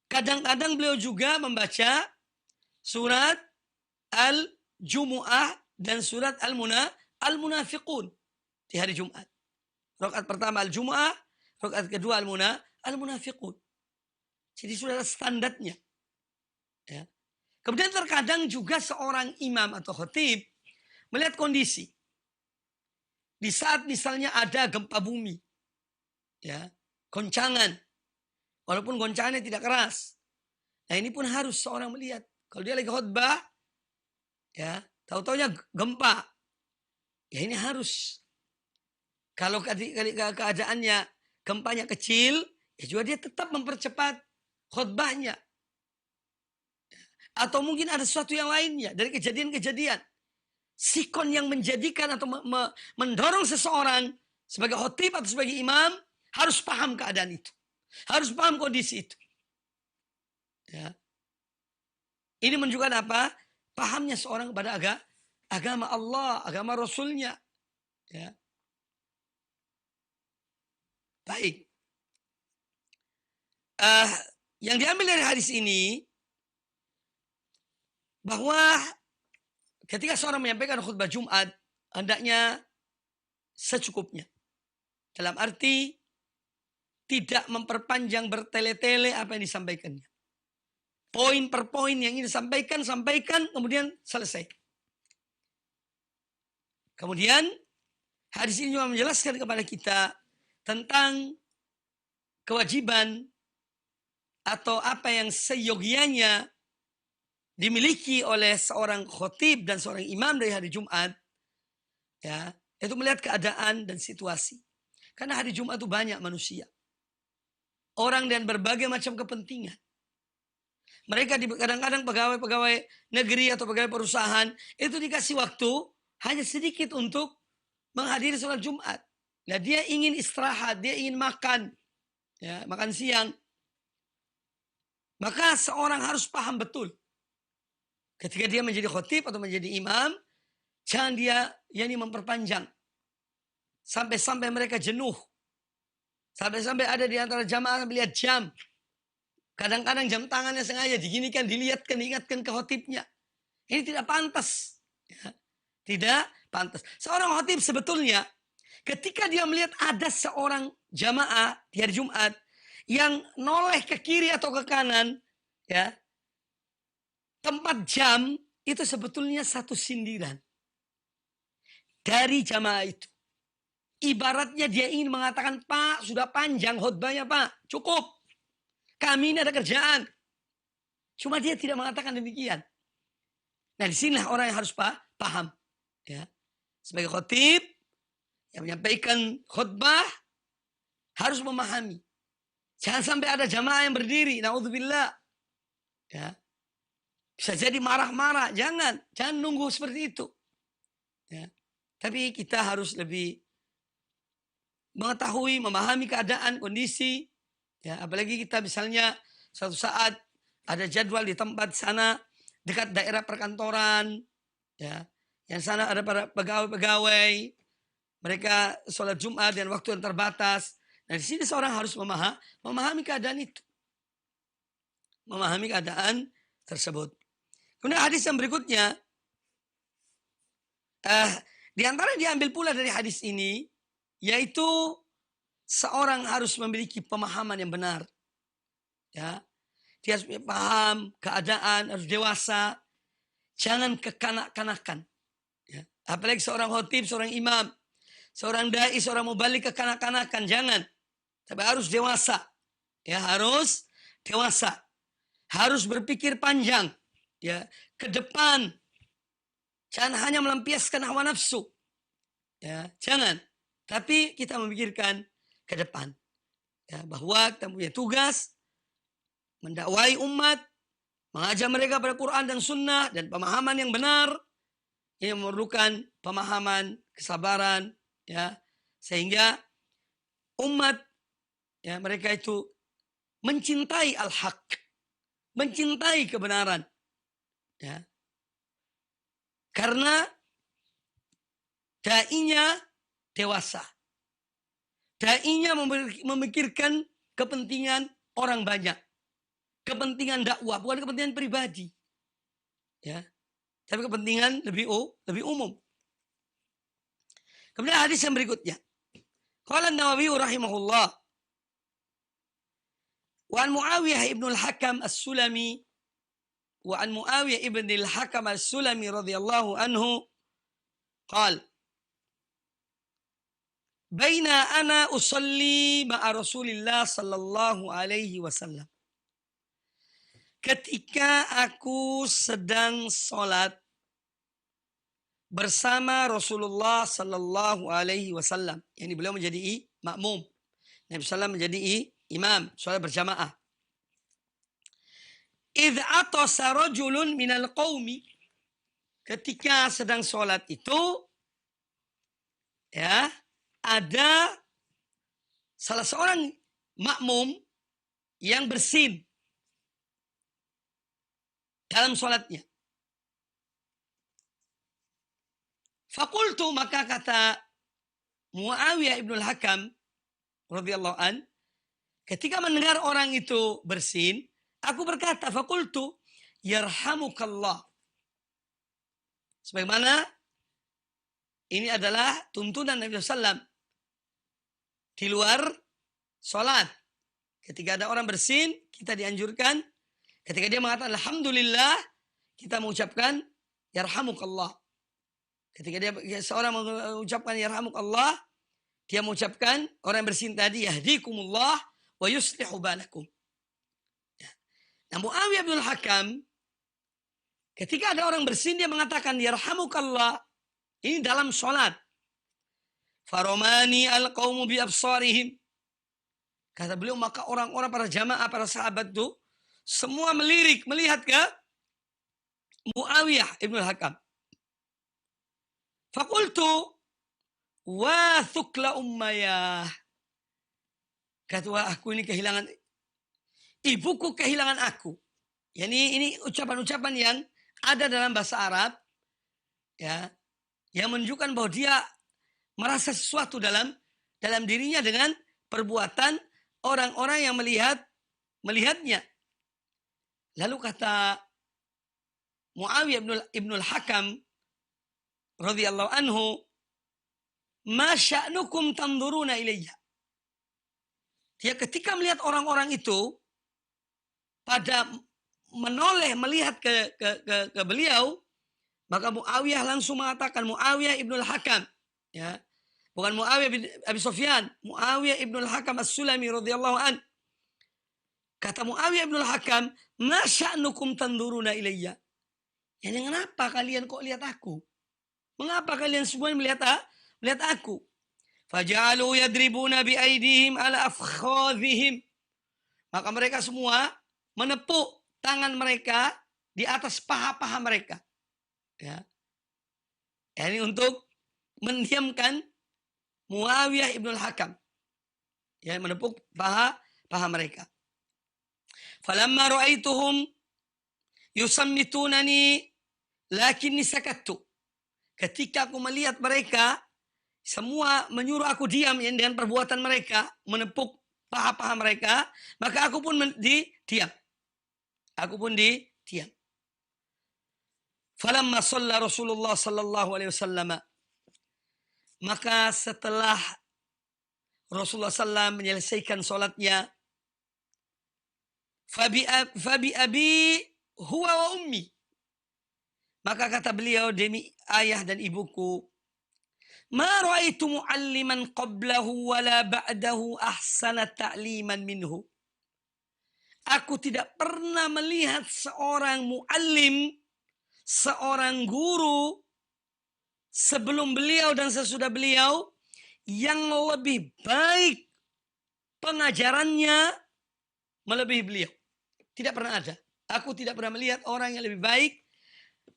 Kadang-kadang beliau juga membaca surat Al-Jumu'ah dan surat Al-Munafiqun di hari Jumat. Rakaat pertama Al-Jumu'ah, rakaat kedua Al-Munafiqun. Jadi sudah ada standarnya. Ya. Kemudian terkadang juga seorang imam atau khatib melihat kondisi. Di saat misalnya ada gempa bumi. Ya, goncangan. Walaupun goncangannya tidak keras. Nah, ini pun harus seorang melihat. Kalau dia lagi khutbah, ya, tahu-taunya gempa. Ya ini harus. Kalau keadaannya gempanya kecil, ya juga dia tetap mempercepat khutbahnya. Atau mungkin ada sesuatu yang lainnya dari kejadian-kejadian. Sikon yang menjadikan atau mendorong seseorang sebagai khotib atau sebagai imam harus paham keadaan itu. Harus paham kondisi itu. Ya. Ini menunjukkan apa? Pahamnya seorang kepada agama Allah, agama Rasulnya. Ya. Baik. Uh, yang diambil dari hadis ini bahwa ketika seorang menyampaikan khutbah Jumat, hendaknya secukupnya. Dalam arti tidak memperpanjang bertele-tele apa yang disampaikannya. Poin per poin yang ingin disampaikan, sampaikan, kemudian selesai. Kemudian hadis ini juga menjelaskan kepada kita tentang kewajiban atau apa yang seyogianya dimiliki oleh seorang khotib dan seorang imam dari hari Jumat, ya, itu melihat keadaan dan situasi. Karena hari Jumat itu banyak manusia, orang dan berbagai macam kepentingan. Mereka kadang-kadang pegawai-pegawai negeri atau pegawai perusahaan itu dikasih waktu hanya sedikit untuk menghadiri sholat Jumat. Nah, dia ingin istirahat, dia ingin makan, ya, makan siang. Maka seorang harus paham betul. Ketika dia menjadi khotib atau menjadi imam, jangan dia memperpanjang. Sampai-sampai mereka jenuh. Sampai-sampai ada di antara jamaah melihat jam. Kadang-kadang jam tangannya sengaja diginikan, dilihatkan, diingatkan ke khotibnya. Ini tidak pantas. Ya, tidak pantas. Seorang khotib sebetulnya, ketika dia melihat ada seorang jamaah di hari Jumat yang noleh ke kiri atau ke kanan, ya, tempat jam itu sebetulnya satu sindiran dari jamaah itu. Ibaratnya dia ingin mengatakan, Pak, sudah panjang khutbahnya, Pak. Cukup. Kami ini ada kerjaan. Cuma dia tidak mengatakan demikian. Nah, disinilah orang yang harus paham. Ya. Sebagai khotib yang menyampaikan khutbah harus memahami. Jangan sampai ada jamaah yang berdiri. Na'udzubillah. Ya. Bisa jadi marah-marah. Jangan nunggu seperti itu. Ya. Tapi kita harus lebih mengetahui, memahami keadaan, kondisi. Ya, apalagi kita misalnya suatu saat ada jadwal di tempat sana dekat daerah perkantoran. Ya. Yang sana ada para pegawai-pegawai. Mereka sholat Jumat dan waktu yang terbatas. Nah, di sini seorang harus memahami keadaan itu. Memahami keadaan tersebut. Kemudian hadis yang berikutnya, di antara diambil pula dari hadis ini, yaitu seorang harus memiliki pemahaman yang benar. Ya, dia harus paham keadaan, harus dewasa, jangan kekanak-kanakan. Ya. Apalagi seorang khotib, seorang imam, seorang dai, seorang mubalik kekanak-kanakan, jangan. Tapi harus dewasa. Ya, harus dewasa. Harus berpikir panjang. Ya, ke depan. Jangan hanya melampiaskan hawa nafsu. Ya, jangan. Tapi kita memikirkan ke depan. Ya, bahwa kita punya tugas mendakwai umat, mengajar mereka pada Quran dan Sunnah dan pemahaman yang benar. Ini memerlukan pemahaman, kesabaran, ya, sehingga umat, ya, mereka itu mencintai al-haq, mencintai kebenaran, ya, karena dai-nya dewasa, dai-nya memikirkan kepentingan orang banyak, kepentingan dakwah, bukan kepentingan pribadi, ya, tapi kepentingan lebih umum. Kemudian hadis yang berikutnya, qala an-Nawawi rahimahullah, wa an Muawiyah ibn al-Hakam as-Sulami wa an Muawiyah ibn al-Hakam as-Sulami radhiyallahu anhu qala baina ana usalli ma'a Rasulillah sallallahu alaihi wasallam, ketika aku sedang salat bersama Rasulullah sallallahu alaihi wasallam, yani beliau menjadi makmum, Nabi sallallahu menjadi imam, salat berjamaah. Idh atasa rajulun minal qaumi, ketika sedang salat itu, ya, ada salah seorang makmum yang bersin dalam salatnya. Fakultu, maka kata Muawiyah ibn al-Hakam radhiyallahu an, Ketika mendengar orang itu bersin, aku berkata, fakultu, yarhamukallah. Sebagaimana ini adalah tuntunan Nabi SAW di luar sholat. Ketika ada orang bersin, kita dianjurkan. Ketika dia mengatakan alhamdulillah, kita mengucapkan yarhamukallah. Ketika seorang mengucapkan yarhamukallah, dia mengucapkan orang yang bersin tadi yahdikumullah wa yuslihu balakum. Nah, Muawiyah bin Hakam, ketika ada orang bersin, dia mengatakan yarhamukallah. Ini dalam sholat. Faromani al-qawmu bi absarihim. Kata beliau, maka orang-orang, para jamaah, para sahabat itu semua melirik, melihat ke Muawiyah ibn Hakam. Fakultu, wa thukla ummayah. Kata, wah, aku ini kehilangan, ibuku kehilangan aku. Ini ucapan-ucapan yang ada dalam bahasa Arab, ya, yang menunjukkan bahwa dia merasa sesuatu dalam dirinya dengan perbuatan orang-orang yang melihatnya. Lalu kata Muawiyah ibn al-Hakam radhiyallahu anhu, ma sya'nukum tanzuruna ilayya. Dia ketika melihat orang-orang itu pada menoleh melihat ke beliau, maka Muawiyah langsung mengatakan, Muawiyah ibn al-Hakam, ya, bukan Muawiyah bin Abi Sufyan, Muawiyah ibn al-Hakam as-Sulami radhiyallahu an. Kata Muawiyah ibn al-Hakam, ma sya'nukum tanzuruna ilayya. Yani kenapa kalian kok lihat aku? Mengapa kalian semua melihat aku? Faja'alu yadribuna bi aidihim ala afkhadhihim. Maka mereka semua menepuk tangan mereka di atas paha-paha mereka. Ya. Ini untuk mendiamkan Muawiyah ibn al-Hakam. Ya, menepuk paha mereka. Falamma ra'aituhum yusammitunani lakinni sakattu. Ketika aku melihat mereka semua menyuruh aku diam dengan perbuatan mereka, menepuk paha-paha mereka, maka aku pun diam. Falamma shalla Rasulullah sallallahu alaihi wasallam. Maka setelah Rasulullah SAW menyelesaikan sholatnya, Fabi abi huwa wa ummi. Maka kata beliau, demi ayah dan ibuku, ma ra'aitu mu'alliman qablahu wala ba'dahu ahsana ta'liman minhu. Aku tidak pernah melihat seorang mu'allim, seorang guru sebelum beliau dan sesudah beliau yang lebih baik pengajarannya melebihi beliau. Tidak pernah ada. Aku tidak pernah melihat orang yang lebih baik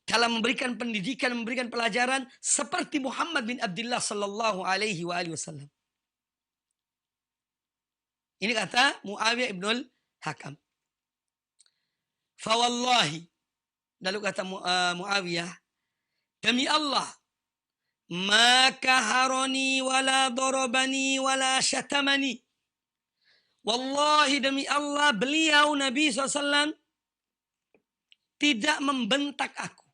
dalam memberikan pendidikan, memberikan pelajaran seperti Muhammad bin Abdullah sallallahu alaihi wasallam. Ini kata Muawiyah ibn al-Hakam. Fawallahi, lalu kata Muawiyah, demi Allah, ma kaharani wala darabani wala syatamani. Wallahi, demi Allah, beliau Nabi SAW tidak membentak aku,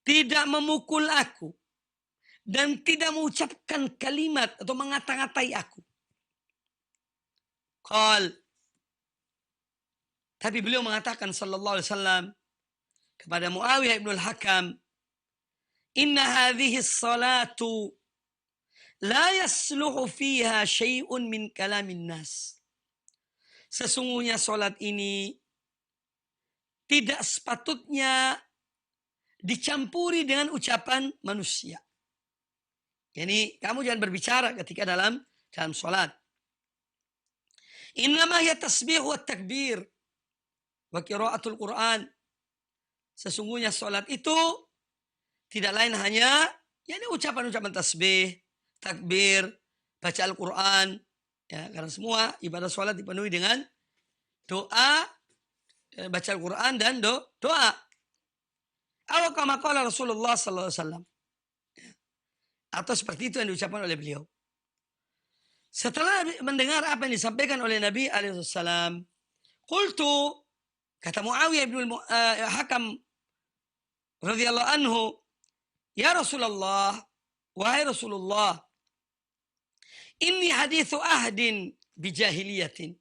tidak memukul aku, dan tidak mengucapkan kalimat atau mengata-ngatai aku. Tapi beliau mengatakan sallallahu alaihi wasallam kepada Muawiyah ibn al-Hakam, inna hadhihi salatu la yasluhu fiha syai'un min kalamin nas. Sesungguhnya salat ini tidak sepatutnya dicampuri dengan ucapan manusia. Yani kamu jangan berbicara ketika dalam salat. Innama hiya tasbih wa takbir wa qiraatul Quran. Sesungguhnya salat itu tidak lain hanya ucapan-ucapan tasbih, takbir, baca Al-Quran, ya, karena semua ibadah sholat dipenuhi dengan doa, baca Al-Quran dan doa. Atau kama qala Rasulullah sallallahu alaihi wasallam. Atau seperti itu yang diucapkan oleh beliau. Setelah mendengar apa yang disampaikan oleh Nabi alaihissalam, qultu, kata Muawiyah bin Hakam radhiyallahu anhu, ya Rasulullah, wahai Rasulullah, inni hadithu ahdin bijahiliyatin.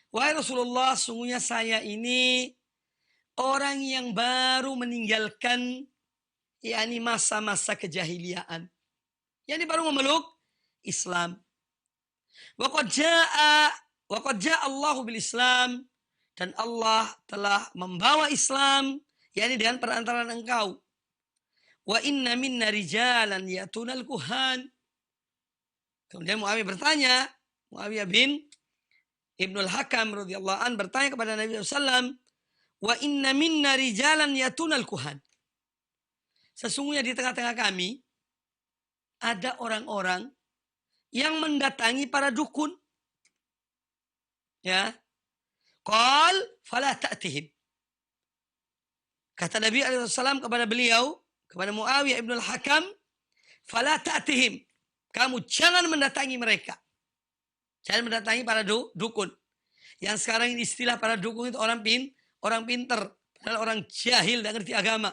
Wahai Rasulullah, sungguhnya saya ini orang yang baru meninggalkan yakni masa-masa kejahiliaan. Yani baru memeluk Islam. Wa qad jaa Allahu bil Islam, dan Allah telah membawa Islam yakni dengan perantaraan engkau. Wa inna minna rijalan yatunal kuhan. Kemudian Muawiyah bertanya, Muawiyah bin Ibnul Hakam radhiyallahu an bertanya kepada Nabi SAW, wa inna minna rijalan yatunal kuhan. Sesungguhnya di tengah-tengah kami ada orang-orang yang mendatangi para dukun. Ya. Qal fala ta'tihim. Kata Nabi SAW kepada beliau, kepada Muawiyah ibn al-Hakam, fala ta'tihim. Kamu jangan mendatangi mereka. Jangan mendatangi para dukun. Yang sekarang ini istilah para dukun itu orang pinter. Padahal orang jahil, tidak ngerti agama.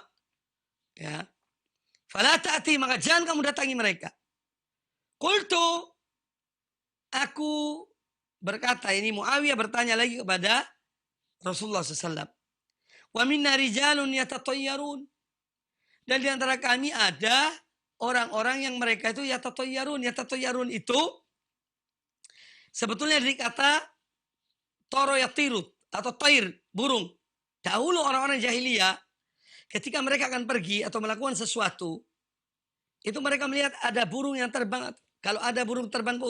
Ya. Fala ta'tihim, maka jangan kamu datangi mereka. Qultu, aku berkata, ini Muawiyah bertanya lagi kepada Rasulullah SAW. Wa minna rijalun yatatayyarun. Dan di antara kami ada orang-orang yang mereka itu yatatayyarun. Yatatayyarun itu sebetulnya dari kata toro yatirut atau tair, burung. Dahulu orang-orang jahiliyah ketika mereka akan pergi atau melakukan sesuatu, itu mereka melihat ada burung yang terbang. Kalau ada burung terbang ke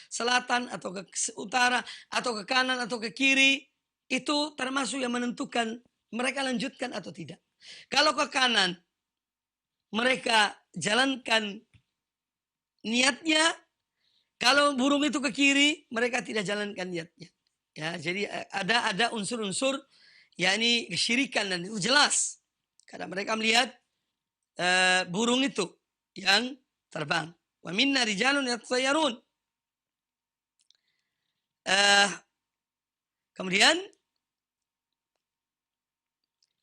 selatan atau ke utara atau ke kanan atau ke kiri, itu termasuk yang menentukan mereka lanjutkan atau tidak. Kalau ke kanan, mereka jalankan niatnya. Kalau burung itu ke kiri, mereka tidak jalankan niatnya. Ya, jadi ada unsur-unsur yakni kesyirikan, dan itu jelas karena mereka melihat burung itu yang terbang. Wa minna rijalun yatatayyarun. Kemudian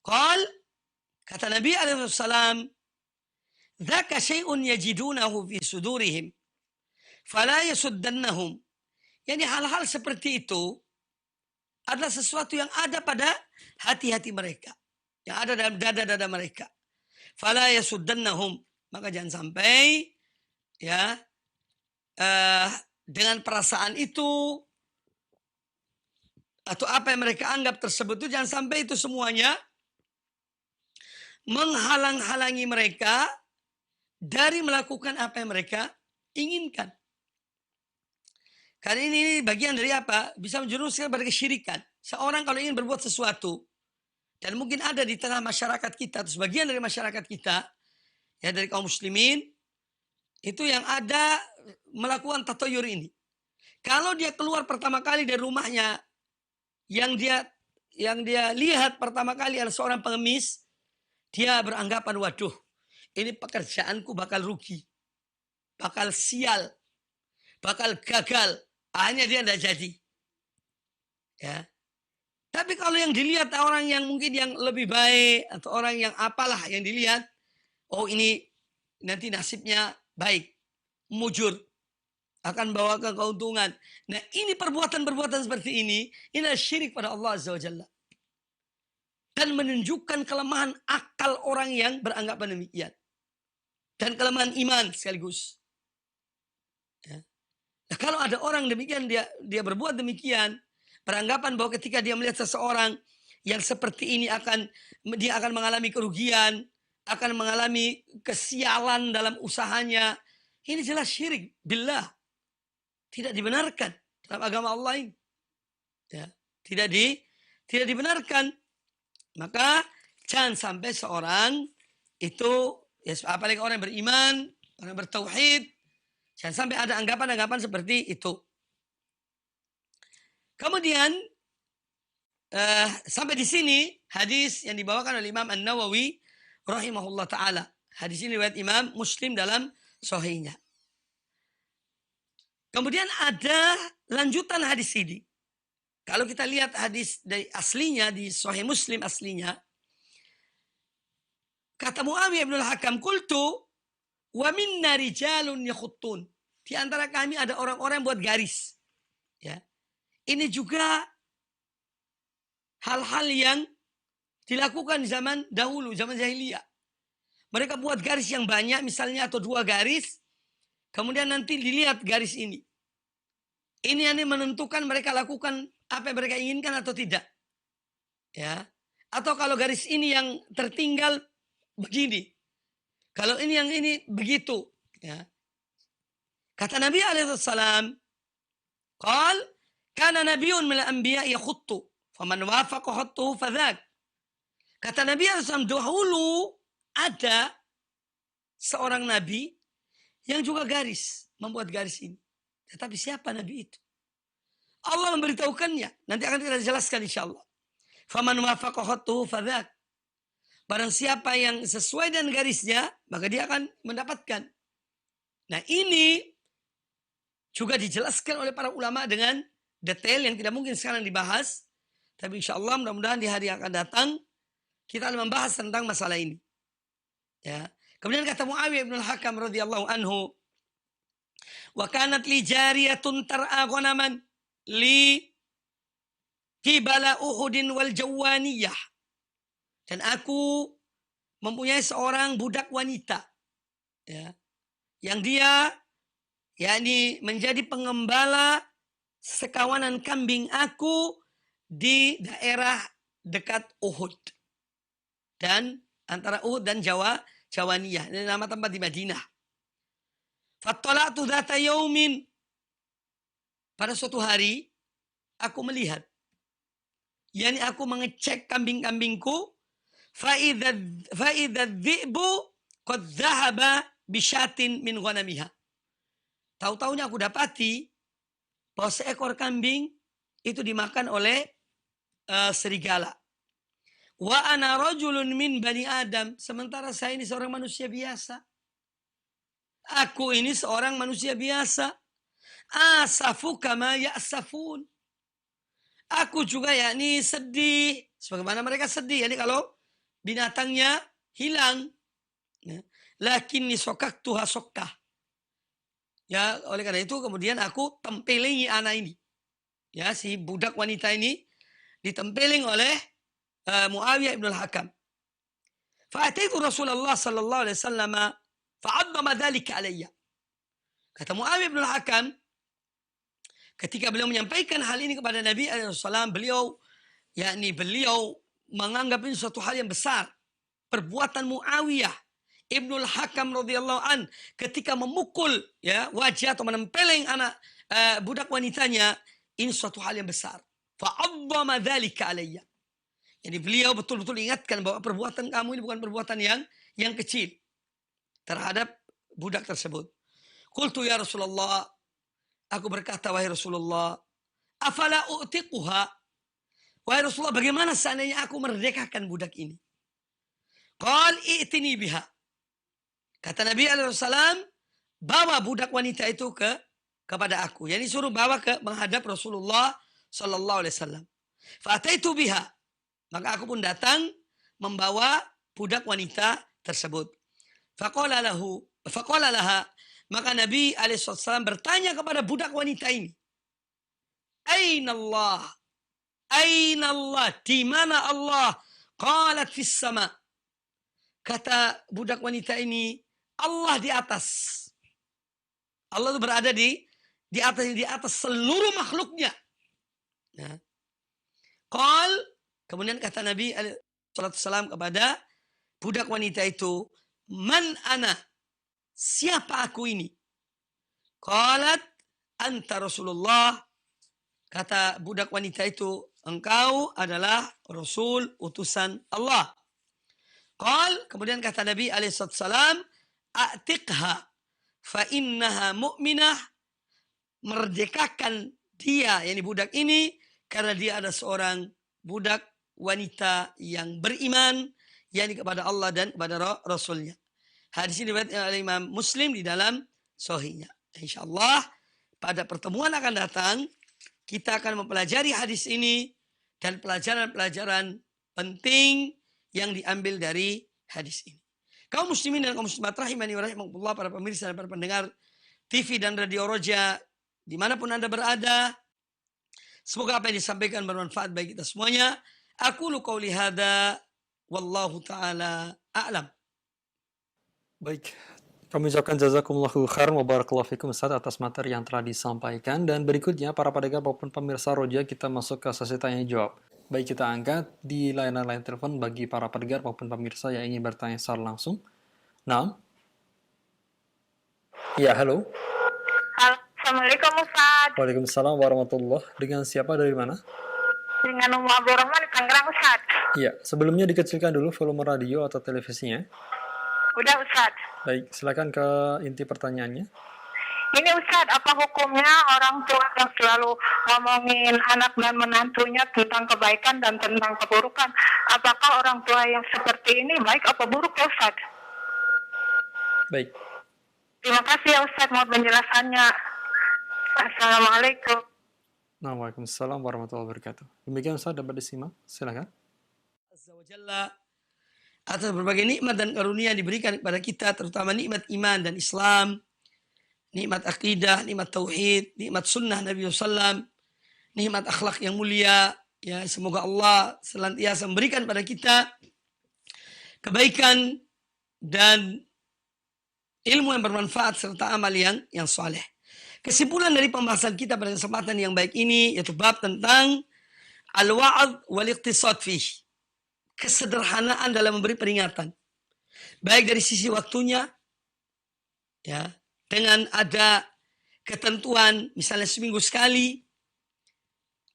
qal, kata Nabi alaihi wasallam, dzaka syai'un yajidunahu fi sudurihim fala yasuddannahum. Yani hal-hal seperti itu adalah sesuatu yang ada pada hati-hati mereka, yang ada dalam dada-dada mereka. Fala yasuddannahum, maka jangan sampai ya dengan perasaan itu atau apa yang mereka anggap tersebut itu, jangan sampai itu semuanya menghalang-halangi mereka dari melakukan apa yang mereka inginkan. Karena ini bagian dari apa? Bisa menjerumuskan pada kesyirikan. Seorang kalau ingin berbuat sesuatu, dan mungkin ada di tengah masyarakat kita, atau sebagian dari masyarakat kita, ya dari kaum muslimin, itu yang ada melakukan tatayur ini. Kalau dia keluar pertama kali dari rumahnya, yang dia lihat pertama kali adalah seorang pengemis, dia beranggapan, waduh, ini pekerjaanku bakal rugi, bakal sial, bakal gagal, hanya dia tidak jadi. Ya. Tapi kalau yang dilihat orang yang mungkin yang lebih baik, atau orang yang apalah yang dilihat, oh ini nanti nasibnya baik, mujur, akan bawa ke keuntungan. Nah, ini perbuatan-perbuatan seperti ini adalah syirik pada Allah Azza wa Jalla. Dan menunjukkan kelemahan akal orang yang beranggapan demikian. Dan kelemahan iman sekaligus. Ya. Nah, kalau ada orang demikian, dia berbuat demikian, beranggapan bahwa ketika dia melihat seseorang yang seperti ini dia akan mengalami kerugian, akan mengalami kesialan dalam usahanya. Ini jelas syirik billah. Tidak dibenarkan dalam agama Allah ini. Ya, tidak dibenarkan. Maka jangan sampai seorang itu, ya, apalagi orang yang beriman, orang yang bertauhid, jangan sampai ada anggapan-anggapan seperti itu. Kemudian sampai di sini hadis yang dibawakan oleh Imam An-Nawawi rahimahullah ta'ala. Hadis ini riwayat Imam Muslim dalam Sahihnya. Kemudian ada lanjutan hadis ini. Kalau kita lihat hadis dari aslinya di Sahih Muslim aslinya, kata Muawiyah bin al-Hakam, "Qultu wa minna rijalun yakhuttun." Di antara kami ada orang-orang buat garis. Ya. Ini juga hal-hal yang dilakukan zaman dahulu, zaman jahiliyah. Mereka buat garis yang banyak misalnya atau 2 garis. Kemudian nanti dilihat garis ini. Ini yang menentukan mereka lakukan apa yang mereka inginkan atau tidak. Ya. Atau kalau garis ini yang tertinggal begini. Kalau ini yang ini begitu. Ya. Kata Nabi alaihissalam, "Qal kana nabiyyun min al-anbiya yakhuttu, faman wafaqa khattuhu fadhak." Kata Nabi alaihissalam, dahulu ada seorang nabi yang juga garis, membuat garis ini. Tetapi siapa nabi itu? Allah memberitahukannya. Nanti akan kita jelaskan insyaallah. Faman wafaqa khattuhu fadhak. Barang siapa yang sesuai dengan garisnya, maka dia akan mendapatkan. Nah, ini juga dijelaskan oleh para ulama dengan detail yang tidak mungkin sekarang dibahas. Tapi insyaallah mudah-mudahan di hari yang akan datang kita akan membahas tentang masalah ini. Ya. Kemudian kata Muawiyah bin al-Hakam radhiyallahu anhu, "Wa kanat li jariyatun tar'a ghanaman li qibala Uhudin wal Jawaniyah." Dan aku mempunyai seorang budak wanita, ya, yang dia yakni menjadi pengembala sekawanan kambing aku di daerah dekat Uhud. Dan antara Uhud dan Jawaniyah. Ini nama tempat di Madinah. Fattala'tu dzata yaumin. Pada suatu hari aku melihat, yakni aku mengecek kambing-kambingku, fa'idha dhi'bu qad dhahaba bisyatin min ghanamiha. Tahu-tahunya aku dapati bahwa seekor kambing itu dimakan oleh serigala. Wa ana rajulun min bani Adam. Sementara saya ini seorang manusia biasa. Aku ini seorang manusia biasa. Asafu kama ya'safun. Aku juga yakni sedih. Sebagaimana mereka sedih. Yani kalau binatangnya hilang. Ya. Lakinni sokaktuha sokkah. Ya, oleh karena itu kemudian aku tempelingi anak ini. Ya, si budak wanita ini ditempeling oleh Muawiyah ibn al-Hakam. Fa'ataitu Rasulullah sallallahu alaihi wasallam fa'addama dhalika alayya. Kata Muawiyah ibn al-Hakam, ketika beliau menyampaikan hal ini kepada Nabi alaihi wasallam, beliau menganggap ini suatu hal yang besar. Perbuatan Muawiyah Ibnul Hakam radhiyallahu an ketika memukul ya wajah atau menempeleng anak budak wanitanya, ini suatu hal yang besar. Fa'addama dzalika alayya. Jadi beliau betul-betul ingatkan bahwa perbuatan kamu ini bukan perbuatan yang kecil terhadap budak tersebut. Qultu ya Rasulullah, aku berkata wahai Rasulullah, afala u'tiquha? Wahai Rasulullah, bagaimana seandainya aku merdekakan budak ini? Qal i'tini biha. Kata Nabi alaihissalam, bawa budak wanita itu kepada aku. Yani suruh bawa ke menghadap Rasulullah sallallahu alaihi wasallam. Fa'ataitu biha. Maka aku pun datang membawa budak wanita tersebut. Faqala laha. Maka Nabi alaihissalam bertanya kepada budak wanita ini, Aina Allah? Aina Allah? Di mana Allah? Qalat fis sama. Kata budak wanita ini, Allah di atas. Allah itu berada di atas seluruh makhluknya. Nah. Kemudian kata Nabi SAW kepada budak wanita itu, Man ana? Siapa aku ini? Qalat anta Rasulullah. Kata budak wanita itu, engkau adalah Rasul utusan Allah. Kemudian kata Nabi SAW, a'tiqha fa innaha mu'minah. Merdekakan dia, yakni budak ini, karena dia ada seorang budak wanita yang beriman, yakni kepada Allah dan kepada Rasulnya. Hadis ini diriwayatkan oleh Imam Muslim di dalam Sahihnya. Insyaallah pada pertemuan akan datang, kita akan mempelajari hadis ini dan pelajaran-pelajaran penting yang diambil dari hadis ini. Kaum muslimin dan kaum muslimat rahimani wa rahimakumullah, para pemirsa dan para pendengar TV dan Radio Roja, dimanapun Anda berada, semoga apa yang disampaikan bermanfaat bagi kita semuanya. Aku qauli hadza wallahu ta'ala a'lam. Baik, kami ucapkan jazakumullahu khairan wa barakallahu fikum Ustaz atas materi yang telah disampaikan. Dan berikutnya para pendengar maupun pemirsa Roja, kita masuk ke sesi tanya jawab. Baik, kita angkat di layanan line telepon bagi para pendengar maupun pemirsa yang ingin bertanya secara langsung. Nah, ya, halo. Assalamualaikum Ustaz. Waalaikumsalam warahmatullahi. Dengan siapa, dari mana? Dengan Ummu Abdurrahman di Tangerang Ustaz. Iya, sebelumnya dikecilkan dulu volume radio atau televisinya. Udah Ustaz. Baik, silakan ke inti pertanyaannya. Ini Ustaz, apa hukumnya orang tua yang selalu ngomongin anak dan menantunya tentang kebaikan dan tentang keburukan? Apakah orang tua yang seperti ini baik atau buruk ya Ustaz? Baik. Terima kasih ya Ustaz, mohon penjelasannya. Assalamualaikum. Waalaikumsalam warahmatullahi wabarakatuh. Demikian Ustaz, dapat disimak. Silakan. Azza wa Jalla, atas berbagai nikmat dan karunia yang diberikan kepada kita, terutama nikmat iman dan Islam, nikmat akidah, nikmat tauhid, nikmat sunnah Nabi SAW, nikmat akhlak yang mulia. Ya, semoga Allah senantiasa memberikan pada kita kebaikan dan ilmu yang bermanfaat serta amal yang soleh. Kesimpulan dari pembahasan kita pada kesempatan yang baik ini yaitu bab tentang al-wa'ad wal iqtisad fih. Kesederhanaan dalam memberi peringatan. Baik dari sisi waktunya, ya, dengan ada ketentuan misalnya seminggu sekali,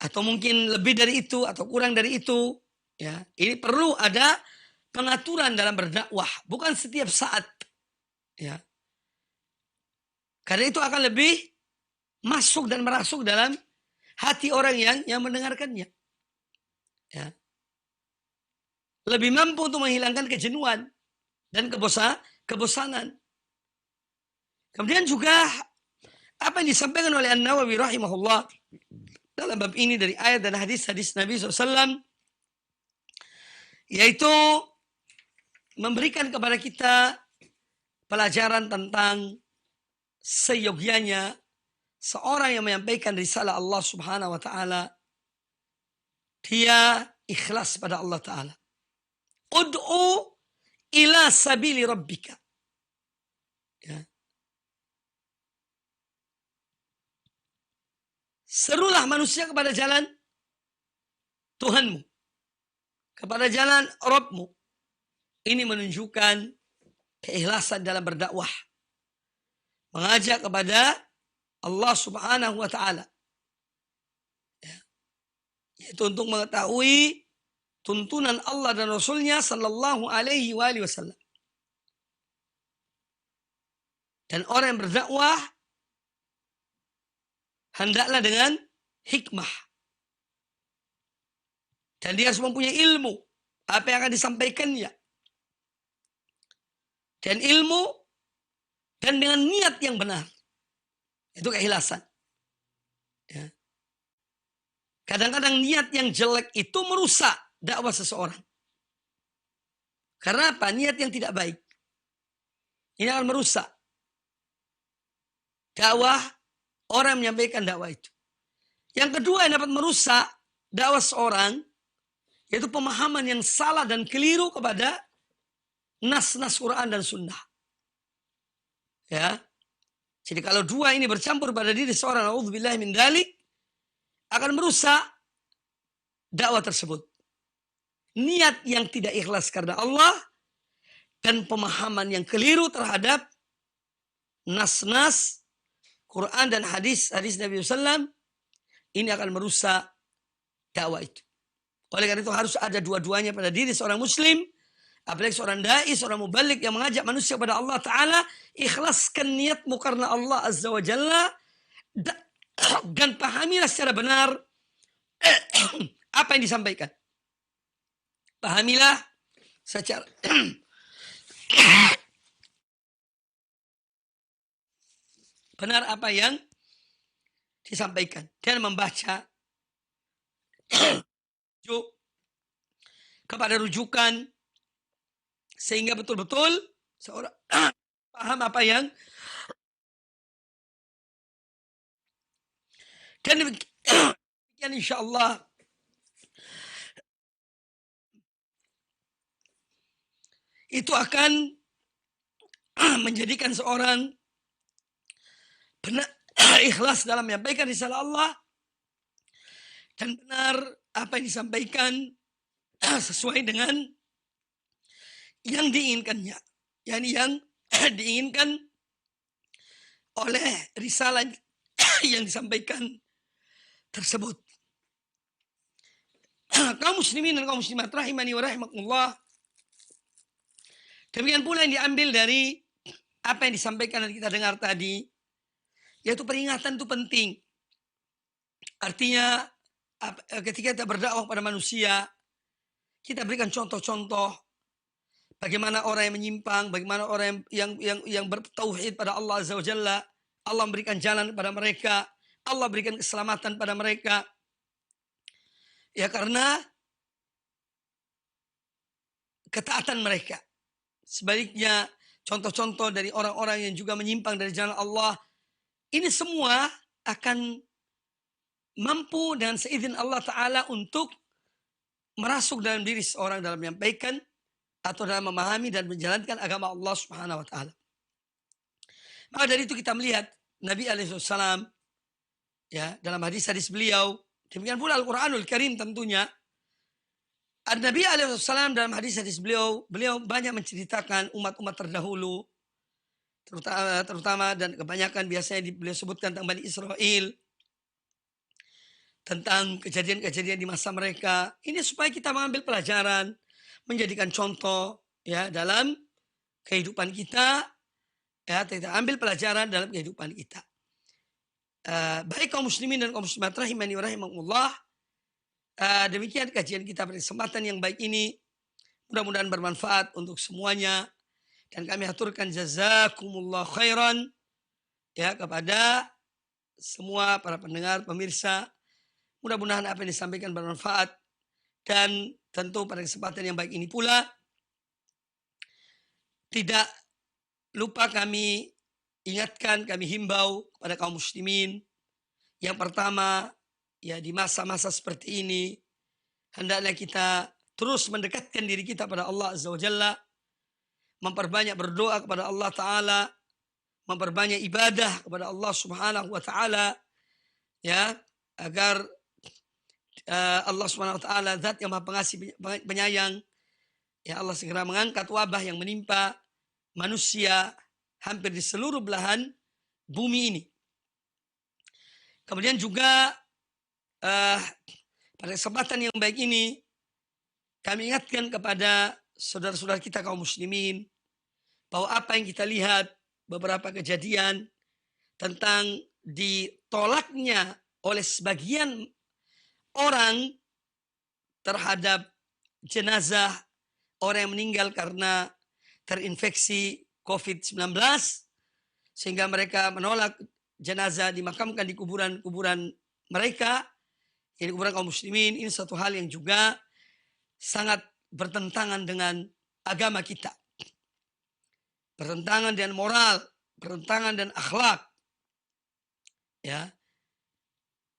atau mungkin lebih dari itu atau kurang dari itu, ya. Ini perlu ada pengaturan dalam berdakwah, bukan setiap saat, ya. Karena itu akan lebih masuk dan merasuk dalam hati orang yang mendengarkannya, ya. Lebih mampu untuk menghilangkan kejenuhan dan kebosanan. Kemudian juga apa yang disampaikan oleh An-Nawawi rahimahullah dalam bab ini dari ayat dan hadis-hadis Nabi SAW, yaitu memberikan kepada kita pelajaran tentang seyogyanya seorang yang menyampaikan risalah Allah Subhanahu wa taala, dia ikhlas pada Allah taala. Ud'u ila sabili rabbika. Ya. Serulah manusia kepada jalan Tuhanmu, kepada jalan Rabbmu. Ini menunjukkan keikhlasan dalam berdakwah, mengajak kepada Allah Subhanahu wa taala. Ya. Yaitu untuk mengetahui tuntunan Allah dan Rasulnya sallallahu alaihi wasallam. Dan orang yang berdakwah hendaklah dengan hikmah. Dan dia harus mempunyai ilmu apa yang akan disampaikannya. Dan ilmu dan dengan niat yang benar. Itu keikhlasan. Ya. Kadang-kadang niat yang jelek itu merusak dakwah seseorang. Karena apa? Niat yang tidak baik. Ini akan merusak dakwah orang yang menyampaikan dakwah itu. Yang kedua yang dapat merusak dakwah seorang, yaitu pemahaman yang salah dan keliru kepada nas-nas Quran dan Sunnah. Ya. Jadi kalau dua ini bercampur pada diri seorang, na'udzubillahi min dzalik, akan merusak dakwah tersebut. Niat yang tidak ikhlas karena Allah dan pemahaman yang keliru terhadap nas-nas Quran dan hadis Nabi SAW, ini akan merusak dakwah itu. Oleh karena itu harus ada dua-duanya pada diri seorang muslim, apalagi seorang dai, seorang mubalik yang mengajak manusia kepada Allah Ta'ala. Ikhlaskan niatmu karena Allah Azza wa Jalla, dan pahamilah secara benar apa yang disampaikan. Pahamilah secara benar apa yang disampaikan dan membaca kepada rujukan sehingga betul-betul seorang paham apa yang dan demikian insyaallah itu akan menjadikan seorang benar ikhlas dalam menyampaikan risalah Allah dan benar apa yang disampaikan sesuai dengan yang diinginkannya, yakni yang diinginkan oleh risalah yang disampaikan tersebut. Kaum muslimin dan kaum muslimat rahimani wa rahimakumullah, demikian pula yang diambil dari apa yang disampaikan dan kita dengar tadi, yaitu peringatan itu penting. Artinya ketika kita berdakwah pada manusia, kita berikan contoh-contoh bagaimana orang yang menyimpang, bagaimana orang yang bertauhid pada Allah Azza wa Jalla, Allah memberikan jalan kepada mereka, Allah berikan keselamatan pada mereka. Ya karena ketaatan mereka. Sebaliknya contoh-contoh dari orang-orang yang juga menyimpang dari jalan Allah, ini semua akan mampu dengan seizin Allah Ta'ala untuk merasuk dalam diri seorang dalam menyampaikan atau dalam memahami dan menjalankan agama Allah Subhanahu wa Ta'ala. Maka dari itu kita melihat Nabi alaihissalam ya dalam hadis-hadis beliau, demikian pula Al-Quranul Karim tentunya. Nabi alaihissalam dalam hadis-hadis beliau banyak menceritakan umat-umat terdahulu, terutama dan kebanyakan biasanya beliau sebutkan tentang Bani Israel, tentang kejadian-kejadian di masa mereka. Ini supaya kita mengambil pelajaran, menjadikan contoh ya dalam kehidupan kita, ya kita ambil pelajaran dalam kehidupan kita. Baik kaum muslimin dan kaum muslimat rahimani wa rahimakumullah, demikian kajian kita pada kesempatan yang baik ini, mudah-mudahan bermanfaat untuk semuanya, dan kami aturkan jazakumullah khairan ya kepada semua para pendengar, pemirsa. Mudah-mudahan apa yang disampaikan bermanfaat, dan tentu pada kesempatan yang baik ini pula tidak lupa kami ingatkan, kami himbau kepada kaum muslimin. Yang pertama, ya di masa-masa seperti ini hendaknya kita terus mendekatkan diri kita pada Allah Azza wa Jalla, memperbanyak berdoa kepada Allah Ta'ala, memperbanyak ibadah kepada Allah Subhanahu wa Ta'ala, ya agar Allah Subhanahu wa Ta'ala zat yang Maha Pengasih penyayang, ya Allah segera mengangkat wabah yang menimpa manusia hampir di seluruh belahan bumi ini. Kemudian juga pada kesempatan yang baik ini kami ingatkan kepada saudara-saudara kita kaum muslimin bahwa apa yang kita lihat beberapa kejadian tentang ditolaknya oleh sebagian orang terhadap jenazah orang yang meninggal karena terinfeksi COVID-19, sehingga mereka menolak jenazah dimakamkan di kuburan-kuburan mereka, di kuburan kaum muslimin. Ini satu hal yang juga sangat bertentangan dengan agama kita, bertentangan dengan moral, bertentangan dengan akhlak. Ya,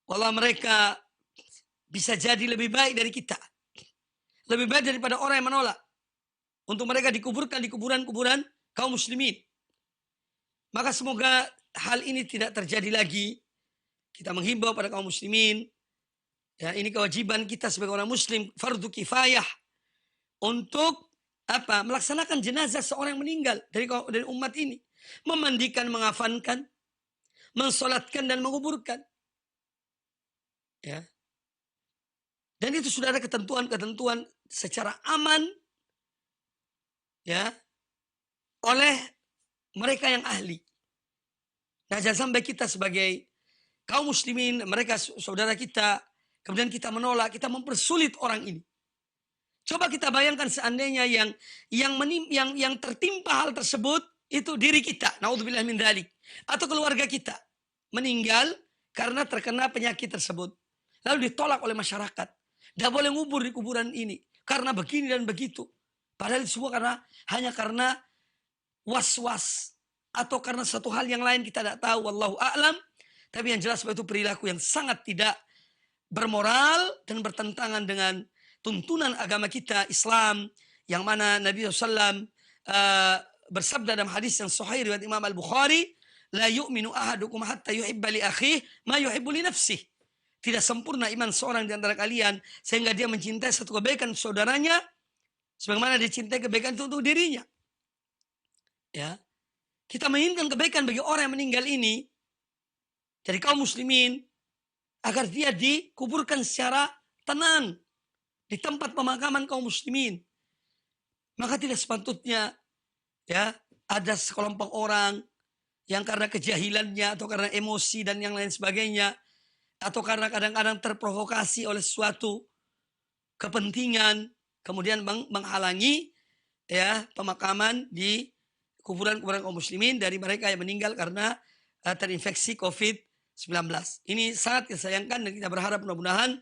walau mereka bisa jadi lebih baik dari kita, lebih baik daripada orang yang menolak untuk mereka dikuburkan di kuburan-kuburan kaum muslimin. Maka semoga hal ini tidak terjadi lagi. Kita menghimbau pada kaum muslimin, ya ini kewajiban kita sebagai orang muslim, fardu kifayah, untuk apa? Melaksanakan jenazah seorang yang meninggal dari umat ini, memandikan, mengafankan, mensolatkan dan menguburkan. Ya. Dan itu sudah ada ketentuan-ketentuan secara aman ya oleh mereka yang ahli. Nah, jangan sampai kita sebagai kaum muslimin, mereka saudara kita, kemudian kita menolak, kita mempersulit orang ini. Coba kita bayangkan seandainya yang tertimpa hal tersebut itu diri kita, naudzubillah min dzalik, atau keluarga kita meninggal karena terkena penyakit tersebut. Lalu ditolak oleh masyarakat. Tidak boleh ngubur di kuburan ini karena begini dan begitu. Padahal itu semua hanya karena was-was atau karena satu hal yang lain kita tidak tahu. Wallahu a'lam. Tapi yang jelas itu perilaku yang sangat tidak bermoral dan bertentangan dengan tuntunan agama kita Islam, yang mana Nabi SAW bersabda dalam hadis yang sahih riwayat Imam Al-Bukhari, la yu'minu ahadukum hatta yuhibba li akhihi ma yuhibbu li nafsihi. Tidak sempurna iman seorang di antara kalian sehingga dia mencintai satu kebaikan saudaranya sebagaimana dia cintai kebaikan itu untuk dirinya. Ya. Kita menginginkan kebaikan bagi orang yang meninggal ini dari kaum muslimin agar dia dikuburkan secara tenang di tempat pemakaman kaum muslimin. Maka tidak sepatutnya ya ada sekelompok orang yang karena kejahilannya atau karena emosi dan yang lain sebagainya, atau karena kadang-kadang terprovokasi oleh suatu kepentingan kemudian menghalangi ya pemakaman di kuburan-kuburan kaum muslimin dari mereka yang meninggal karena terinfeksi COVID-19. Ini sangat disayangkan dan kita berharap mudah-mudahan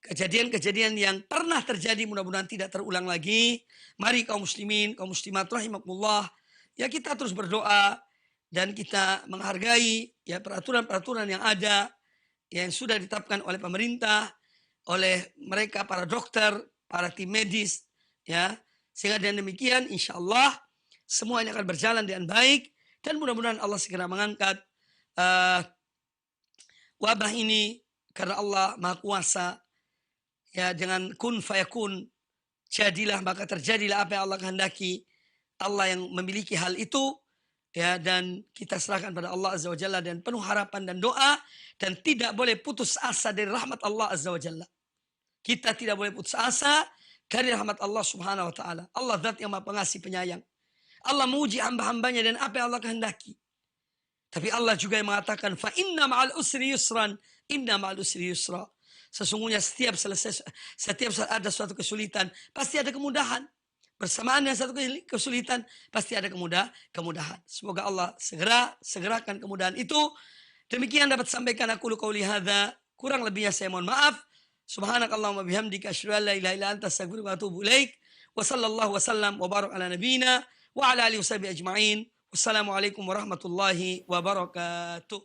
kejadian-kejadian yang pernah terjadi mudah-mudahan tidak terulang lagi. Mari kaum muslimin, kaum muslimat rahimakumullah, ya kita terus berdoa dan kita menghargai ya peraturan-peraturan yang ada yang sudah ditetapkan oleh pemerintah, oleh mereka para dokter, para tim medis, ya. Sehingga dengan demikian insyaallah semuanya akan berjalan dengan baik dan mudah-mudahan Allah segera mengangkat wabah ini karena Allah Maha Kuasa. Ya, dengan kun fayakun, jadilah maka terjadilah apa yang Allah kehendaki. Allah yang memiliki hal itu, ya, dan kita serahkan pada Allah Azza wa Jalla dan penuh harapan dan doa, dan tidak boleh putus asa dari rahmat Allah Azza wa Jalla. Kita tidak boleh putus asa dari rahmat Allah Subhanahu wa taala. Allah zat yang Maha Pengasih Penyayang. Allah menguji hamba-hambanya dan apa yang Allah kehendaki. Tapi Allah juga yang mengatakan fa inna ma'al usri yusran, inna ma'al usri yusra. Sesungguhnya setiap ada suatu kesulitan, pasti ada kemudahan. Bersamaan dengan satu kesulitan, pasti ada kemudahan. Semoga Allah segerakan kemudahan itu. Demikian dapat sampaikan aku qauli hadza. Kurang lebihnya saya mohon maaf. Subhanakallahumma bihamdika asyhadu an la ilaha illa anta astaghfiruka wa atubu ilaik. Wa sallallahu wasallam wa barak ala nabiyyina wa ala alihi washabihi ajma'in. Wassalamualaikum warahmatullahi wabarakatuh.